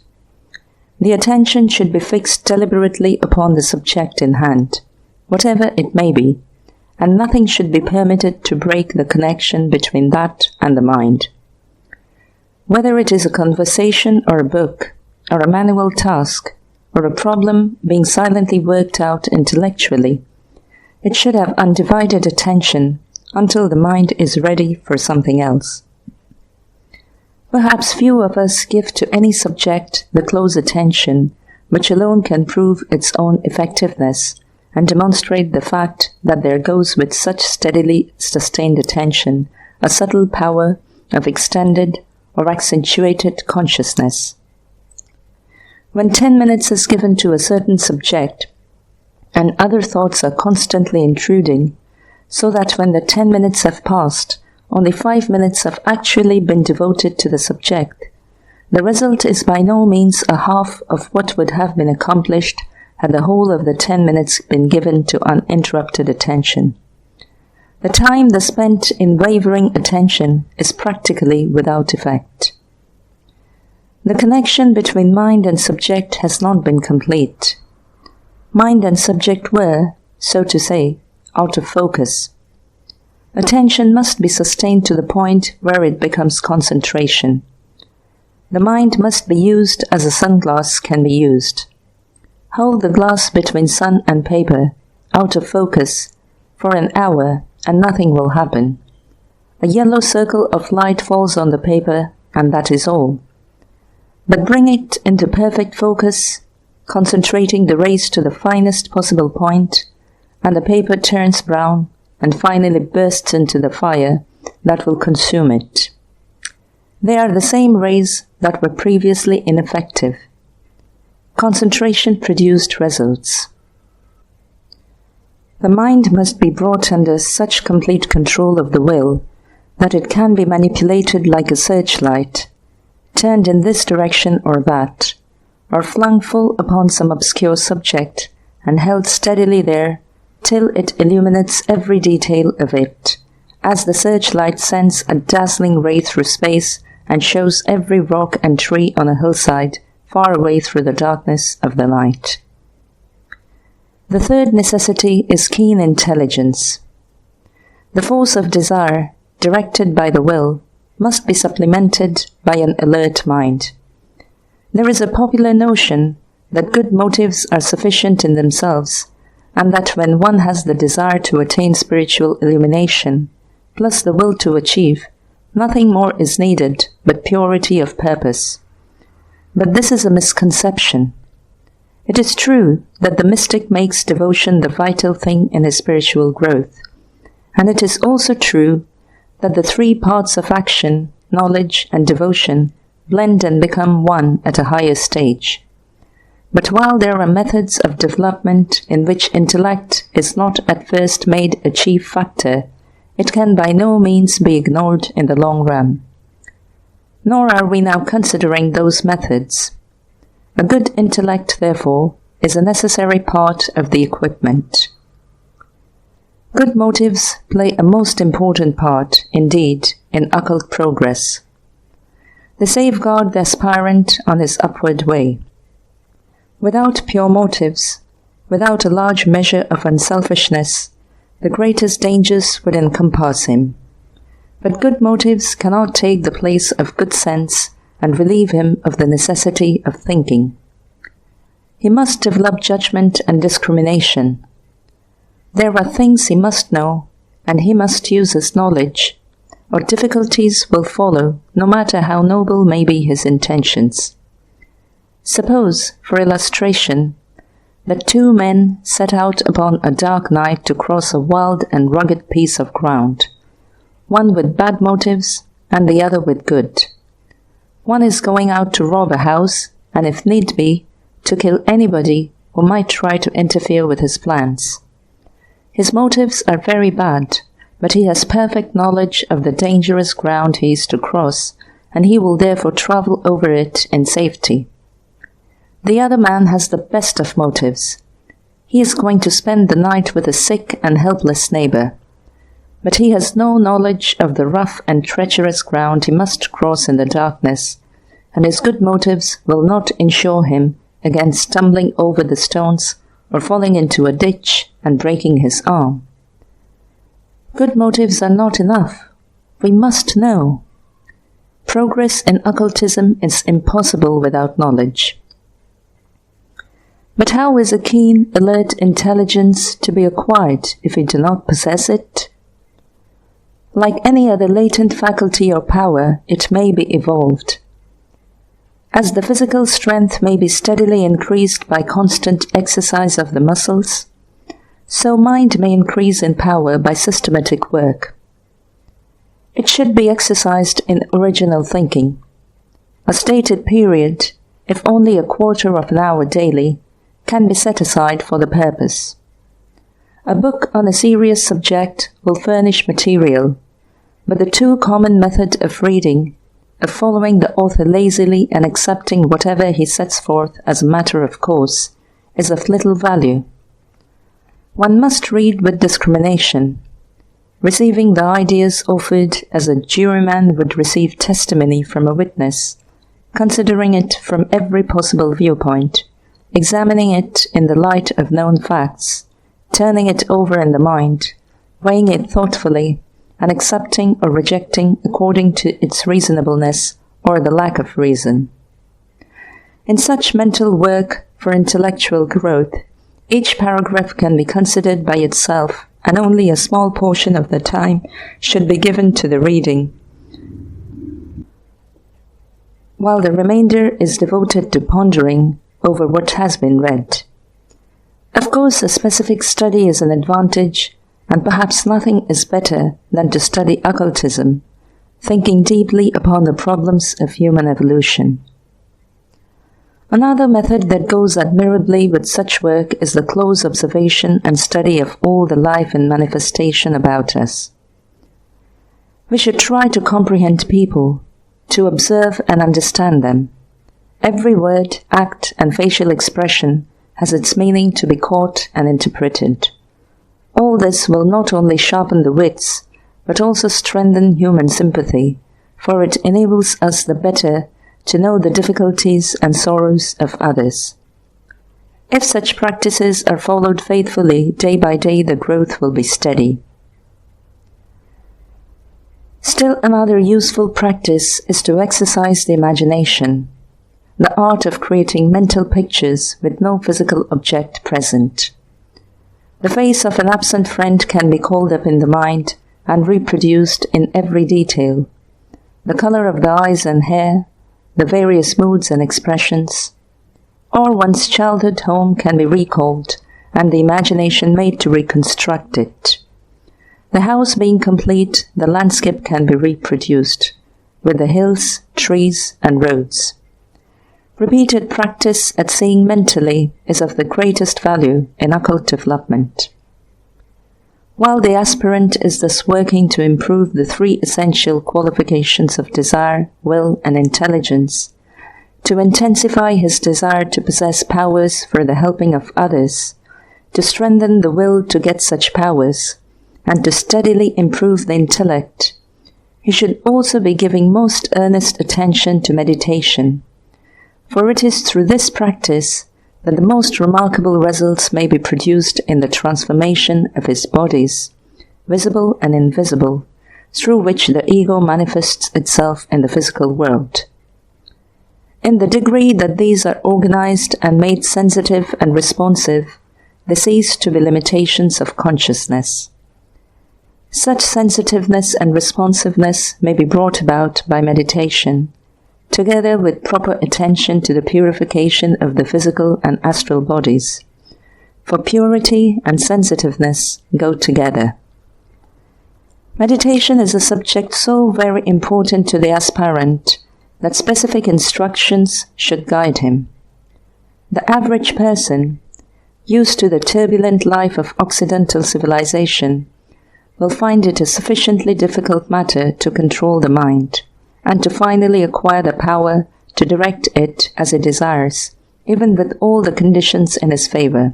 The attention should be fixed deliberately upon the subject in hand, whatever it may be, and nothing should be permitted to break the connection between that and the mind. Whether it is a conversation or a book, or a manual task, or a problem being silently worked out intellectually, it should have undivided attention until the mind is ready for something else. Perhaps few of us give to any subject the close attention which alone can prove its own effectiveness and demonstrate the fact that there goes with such steadily sustained attention a subtle power of extended or accentuated consciousness. When 10 minutes is given to a certain subject, and other thoughts are constantly intruding, so that when the 10 minutes have passed, only 5 minutes have actually been devoted to the subject, the result is by no means a half of what would have been accomplished had the whole of the 10 minutes been given to uninterrupted attention. The time thus spent in wavering attention is practically without effect. The connection between mind and subject has not been complete. Mind and subject were, so to say, out of focus. Attention must be sustained to the point where it becomes concentration. The mind must be used as a sunglass can be used. Hold the glass between sun and paper, out of focus, for an hour, and nothing will happen. A yellow circle of light falls on the paper, and that is all. But bring it into perfect focus, concentrating the rays to the finest possible point, and the paper turns brown and finally bursts into the fire that will consume it. They are the same rays that were previously ineffective. Concentration produced results. The mind must be brought under such complete control of the will that it can be manipulated like a searchlight, turned in this direction or that, or flung full upon some obscure subject and held steadily there till it illuminates every detail of it, as the searchlight sends a dazzling ray through space and shows every rock and tree on a hillside far away through the darkness of the night. The third necessity is keen intelligence. The force of desire, directed by the will, must be supplemented by an alert mind. There is a popular notion that good motives are sufficient in themselves, and that when one has the desire to attain spiritual illumination, plus the will to achieve, nothing more is needed but purity of purpose. But this is a misconception. It is true that the mystic makes devotion the vital thing in his spiritual growth, and it is also true that the three parts of action, knowledge, and devotion blend and become one at a higher stage. But while there are methods of development in which intellect is not at first made a chief factor, it can by no means be ignored in the long run. Nor are we now considering those methods. A good intellect, therefore, is a necessary part of the equipment. Good motives play a most important part, indeed, in occult progress. They safeguard the aspirant on his upward way. Without pure motives, without a large measure of unselfishness, the greatest dangers would encompass him. But good motives cannot take the place of good sense and relieve him of the necessity of thinking. He must develop judgment and discrimination. There are things he must know, and he must use his knowledge, or difficulties will follow, no matter how noble may be his intentions. Suppose, for illustration, that two men set out upon a dark night to cross a wild and rugged piece of ground, one with bad motives and the other with good. One is going out to rob a house, and if need be, to kill anybody who might try to interfere with his plans. His motives are very bad, but he has perfect knowledge of the dangerous ground he is to cross, and he will therefore travel over it in safety. The other man has the best of motives. He is going to spend the night with a sick and helpless neighbor, but he has no knowledge of the rough and treacherous ground he must cross in the darkness, and his good motives will not insure him against stumbling over the stones or falling into a ditch and breaking his arm. Good motives are not enough. We must know. Progress in occultism is impossible without knowledge. But how is a keen, alert intelligence to be acquired if we do not possess it? Like any other latent faculty or power, it may be evolved. As the physical strength may be steadily increased by constant exercise of the muscles, so mind may increase in power by systematic work. It should be exercised in original thinking. A stated period, if only a quarter of an hour daily, can be set aside for the purpose. A book on a serious subject will furnish material, but the too common method of reading, of following the author lazily and accepting whatever he sets forth as a matter of course, is of little value. One must read with discrimination, receiving the ideas offered as a juryman would receive testimony from a witness, considering it from every possible viewpoint, examining it in the light of known facts, turning it over in the mind, weighing it thoughtfully, and accepting or rejecting according to its reasonableness or the lack of reason. In such mental work for intellectual growth, each paragraph can be considered by itself, and only a small portion of the time should be given to the reading, while the remainder is devoted to pondering over what has been read. Of course, a specific study is an advantage, and perhaps nothing is better than to study occultism, thinking deeply upon the problems of human evolution. Another method that goes admirably with such work is the close observation and study of all the life and manifestation about us. We should try to comprehend people, to observe and understand them. Every word, act, and facial expression has its meaning to be caught and interpreted. All this will not only sharpen the wits, but also strengthen human sympathy, for it enables us the better to know the difficulties and sorrows of others. If such practices are followed faithfully, day by day the growth will be steady. Still another useful practice is to exercise the imagination, the art of creating mental pictures with no physical object present. The face of an absent friend can be called up in the mind and reproduced in every detail. The color of the eyes and hair, the various moods and expressions. Or one's childhood home can be recalled and the imagination made to reconstruct it. The house being complete, the landscape can be reproduced, with the hills, trees, and roads. Repeated practice at seeing mentally is of the greatest value in occult development. While the aspirant is thus working to improve the three essential qualifications of desire, will, and intelligence, to intensify his desire to possess powers for the helping of others, to strengthen the will to get such powers, and to steadily improve the intellect, he should also be giving most earnest attention to meditation, for it is through this practice that the most remarkable results may be produced in the transformation of his bodies, visible and invisible, through which the ego manifests itself in the physical world. In the degree that these are organized and made sensitive and responsive, they cease to be limitations of consciousness. Such sensitiveness and responsiveness may be brought about by meditation, together with proper attention to the purification of the physical and astral bodies, for purity and sensitiveness go together. Meditation is a subject so very important to the aspirant that specific instructions should guide him. The average person, used to the turbulent life of Occidental civilization, will find it a sufficiently difficult matter to control the mind, and to finally acquire the power to direct it as it desires, even with all the conditions in his favor.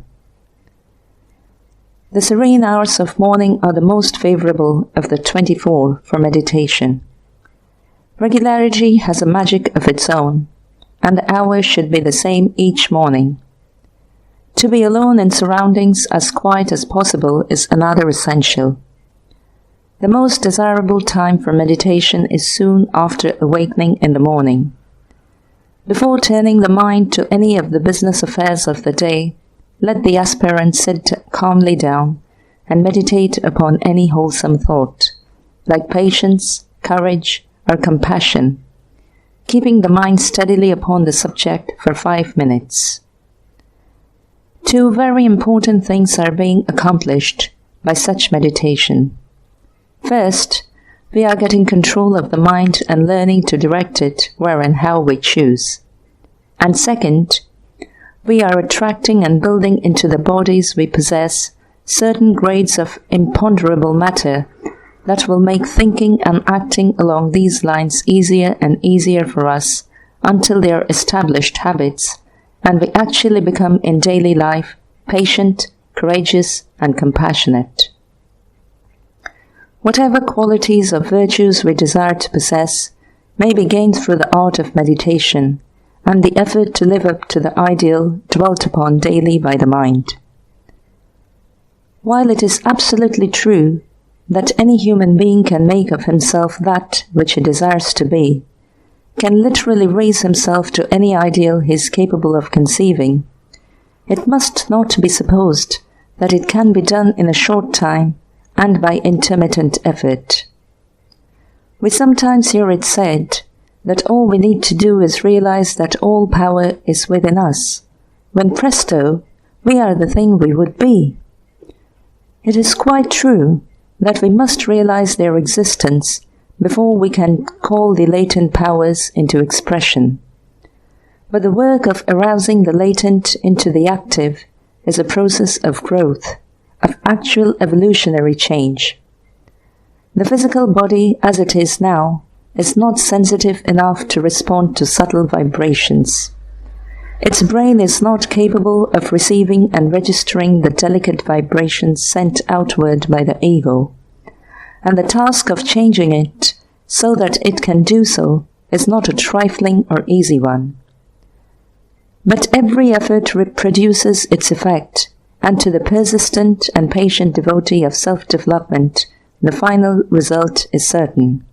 The serene hours of morning are the most favorable of the 24 for meditation. Regularity has a magic of its own, and the hours should be the same each morning. To be alone in surroundings as quiet as possible is another essential. The most desirable time for meditation is soon after awakening in the morning. Before turning the mind to any of the business affairs of the day, let the aspirant sit calmly down and meditate upon any wholesome thought, like patience, courage, or compassion, keeping the mind steadily upon the subject for 5 minutes. 2 very important things are being accomplished by such meditation. First, we are getting control of the mind and learning to direct it where and how we choose. And second, we are attracting and building into the bodies we possess certain grades of imponderable matter that will make thinking and acting along these lines easier and easier for us until they are established habits and we actually become in daily life patient, courageous, and compassionate. Whatever qualities or virtues we desire to possess may be gained through the art of meditation and the effort to live up to the ideal dwelt upon daily by the mind. While it is absolutely true that any human being can make of himself that which he desires to be, can literally raise himself to any ideal he is capable of conceiving, it must not be supposed that it can be done in a short time and by intermittent effort. We sometimes hear it said that all we need to do is realize that all power is within us, when presto, we are the thing we would be. It is quite true that we must realize their existence before we can call the latent powers into expression. But the work of arousing the latent into the active is a process of growth, of actual evolutionary change. The physical body as it is now is not sensitive enough to respond to subtle vibrations. Its brain is not capable of receiving and registering the delicate vibrations sent outward by the ego, and the task of changing it so that it can do so is not a trifling or easy one. But every effort reproduces its effect, and to the persistent and patient devotee of self-development, the final result is certain.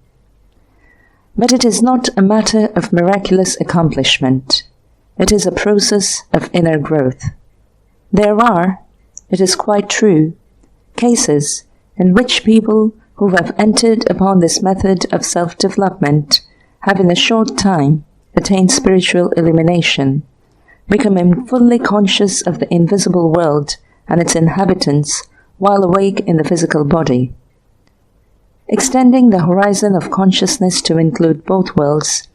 But it is not a matter of miraculous accomplishment. It is a process of inner growth. There are, it is quite true, cases in which people who have entered upon this method of self-development have in a short time attained spiritual illumination, becoming fully conscious of the invisible world and its inhabitants while awake in the physical body. Extending the horizon of consciousness to include both worlds,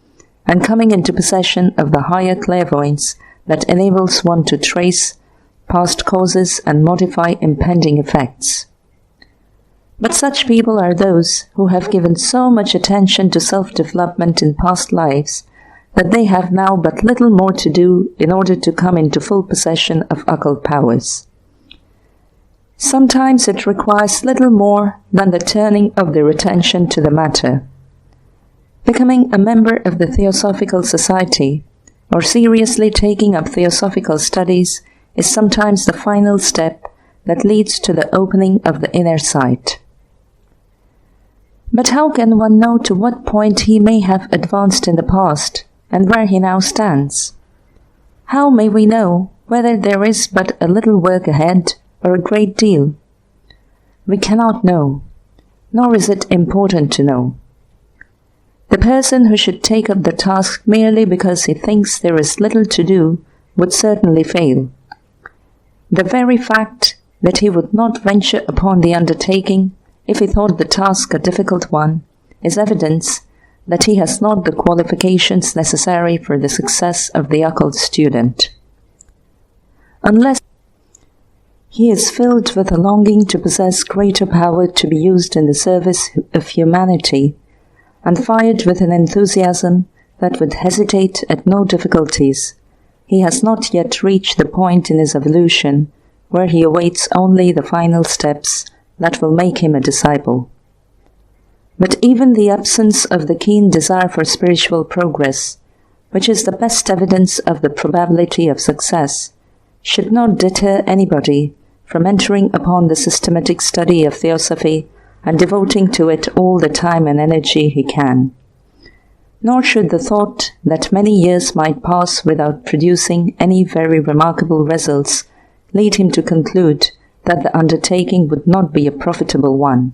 and coming into possession of the higher clairvoyance that enables one to trace past causes and modify impending effects. But such people are those who have given so much attention to self-development in past lives that they have now but little more to do in order to come into full possession of occult powers. Sometimes it requires little more than the turning of their attention to the matter. Becoming a member of the Theosophical Society, or seriously taking up theosophical studies, is sometimes the final step that leads to the opening of the inner sight. But how can one know to what point he may have advanced in the past, and where he now stands? How may we know whether there is but a little work ahead, or a great deal? We cannot know, nor is it important to know. The person who should take up the task merely because he thinks there is little to do would certainly fail. The very fact that he would not venture upon the undertaking if he thought the task a difficult one is evidence that he has not the qualifications necessary for the success of the occult student. Unless he is filled with a longing to possess greater power to be used in the service of humanity, and fired with an enthusiasm that would hesitate at no difficulties, he has not yet reached the point in his evolution where he awaits only the final steps that will make him a disciple. But even the absence of the keen desire for spiritual progress, which is the best evidence of the probability of success, should not deter anybody from entering upon the systematic study of theosophy and devoting to it all the time and energy he can. Nor should the thought that many years might pass without producing any very remarkable results lead him to conclude that the undertaking would not be a profitable one.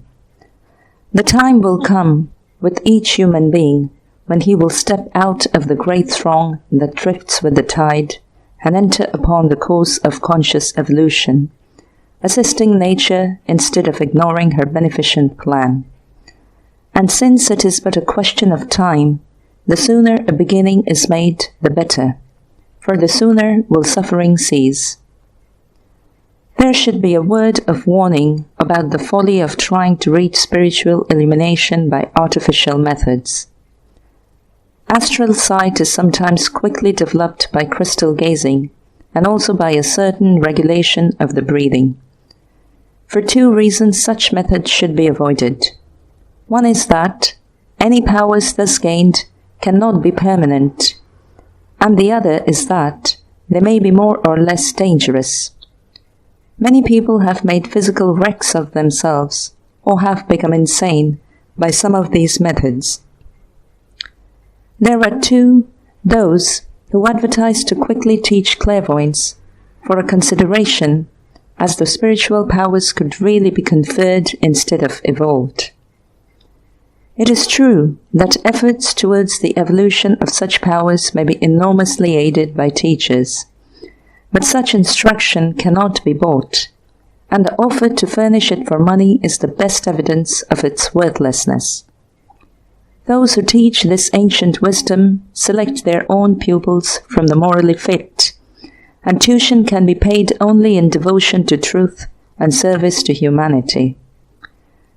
The time will come with each human being when he will step out of the great throng that drifts with the tide and enter upon the course of conscious evolution, assisting nature instead of ignoring her beneficent plan. And since it is but a question of time, the sooner a beginning is made, the better, for the sooner will suffering cease. There should be a word of warning about the folly of trying to reach spiritual illumination by artificial methods. Astral sight is sometimes quickly developed by crystal gazing, and also by a certain regulation of the breathing. For two reasons such methods should be avoided. One is that any powers thus gained cannot be permanent, and the other is that they may be more or less dangerous. Many people have made physical wrecks of themselves or have become insane by some of these methods. There are those who advertise to quickly teach clairvoyance for a consideration as the spiritual powers could really be conferred instead of evolved. It is true that efforts towards the evolution of such powers may be enormously aided by teachers, but such instruction cannot be bought, and the offer to furnish it for money is the best evidence of its worthlessness. Those who teach this ancient wisdom select their own pupils from the morally fit, and tuition can be paid only in devotion to truth and service to humanity.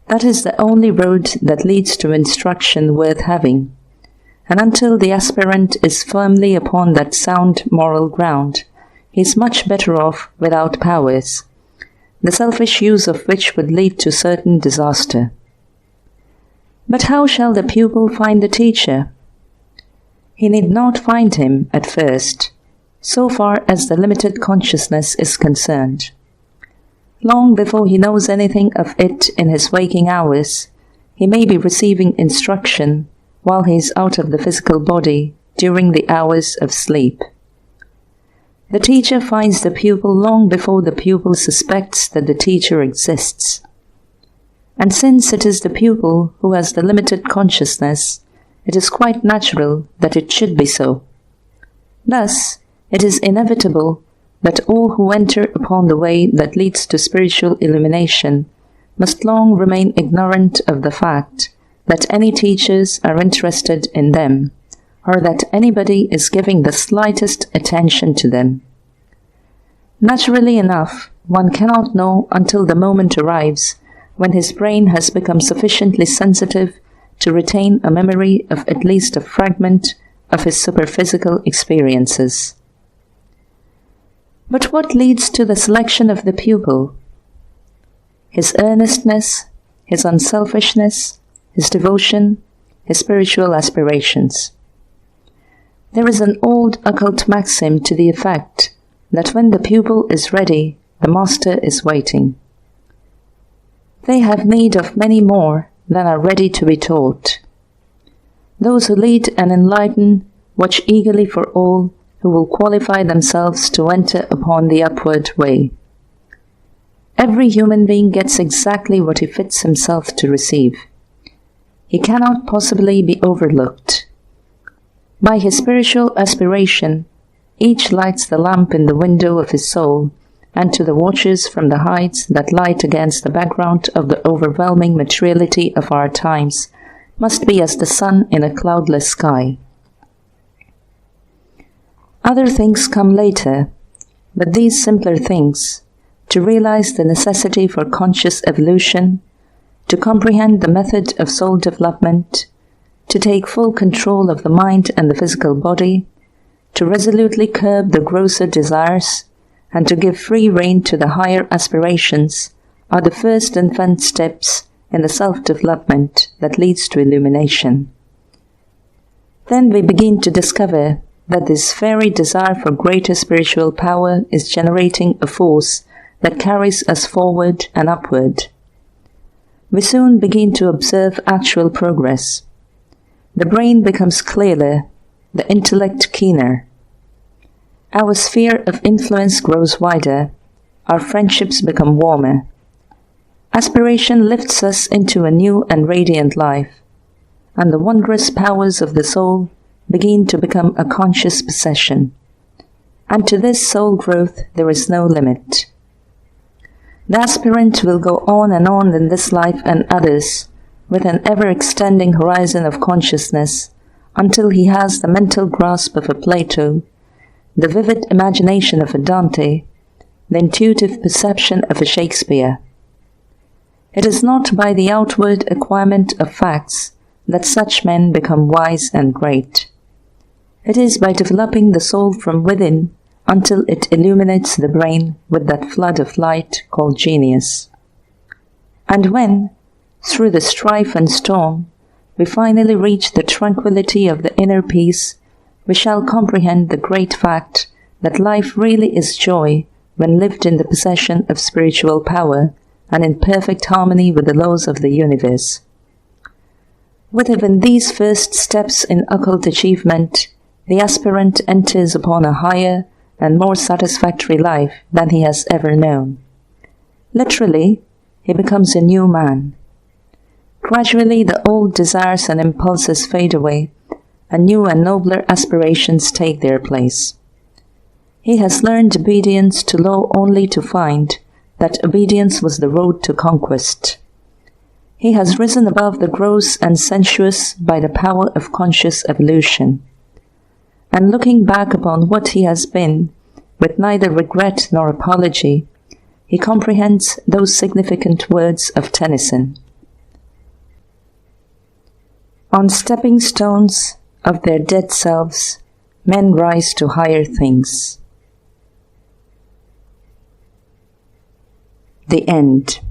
That is the only road that leads to instruction worth having, and until the aspirant is firmly upon that sound moral ground, he is much better off without powers, the selfish use of which would lead to certain disaster. But how shall the pupil find the teacher? He need not find him at first, so far as the limited consciousness is concerned. Long before he knows anything of it in his waking hours, he may be receiving instruction while he is out of the physical body during the hours of sleep. The teacher finds the pupil long before the pupil suspects that the teacher exists. And since it is the pupil who has the limited consciousness, it is quite natural that it should be so. Thus, it is inevitable that all who enter upon the way that leads to spiritual illumination must long remain ignorant of the fact that any teachers are interested in them, or that anybody is giving the slightest attention to them. Naturally enough, one cannot know until the moment arrives when his brain has become sufficiently sensitive to retain a memory of at least a fragment of his superphysical experiences. But what leads to the selection of the pupil? His earnestness, his unselfishness, his devotion, his spiritual aspirations. There is an old occult maxim to the effect that when the pupil is ready, the master is waiting. They have need of many more than are ready to be taught. Those who lead and enlighten watch eagerly for all who will qualify themselves to enter upon the upward way. Every human being gets exactly what he fits himself to receive. He cannot possibly be overlooked. By his spiritual aspiration, each lights the lamp in the window of his soul, and to the watchers from the heights that light against the background of the overwhelming materiality of our times must be as the sun in a cloudless sky. Other things come later, but these simpler things, to realize the necessity for conscious evolution, to comprehend the method of soul development, to take full control of the mind and the physical body, to resolutely curb the grosser desires, and to give free rein to the higher aspirations, are the first infant steps in the self-development that leads to illumination. Then we begin to discover that this very desire for greater spiritual power is generating a force that carries us forward and upward. We soon begin to observe actual progress. The brain becomes clearer, the intellect keener. Our sphere of influence grows wider, our friendships become warmer. Aspiration lifts us into a new and radiant life, and the wondrous powers of the soul begin to become a conscious possession. And to this soul growth there is no limit. The aspirant will go on in this life and others, with an ever-extending horizon of consciousness, until he has the mental grasp of a Plato, the vivid imagination of a Dante, the intuitive perception of a Shakespeare. It is not by the outward acquirement of facts that such men become wise and great. It is by developing the soul from within until it illuminates the brain with that flood of light called genius. And when, through the strife and storm, we finally reach the tranquility of the inner peace, we shall comprehend the great fact that life really is joy when lived in the possession of spiritual power and in perfect harmony with the laws of the universe. With even these first steps in occult achievement, the aspirant enters upon a higher and more satisfactory life than he has ever known. Literally, he becomes a new man. Gradually, the old desires and impulses fade away, and new and nobler aspirations take their place. He has learned obedience to law only to find that obedience was the road to conquest. He has risen above the gross and sensuous by the power of conscious evolution. And looking back upon what he has been, with neither regret nor apology, he comprehends those significant words of Tennyson. On stepping stones of their dead selves, men rise to higher things. The end.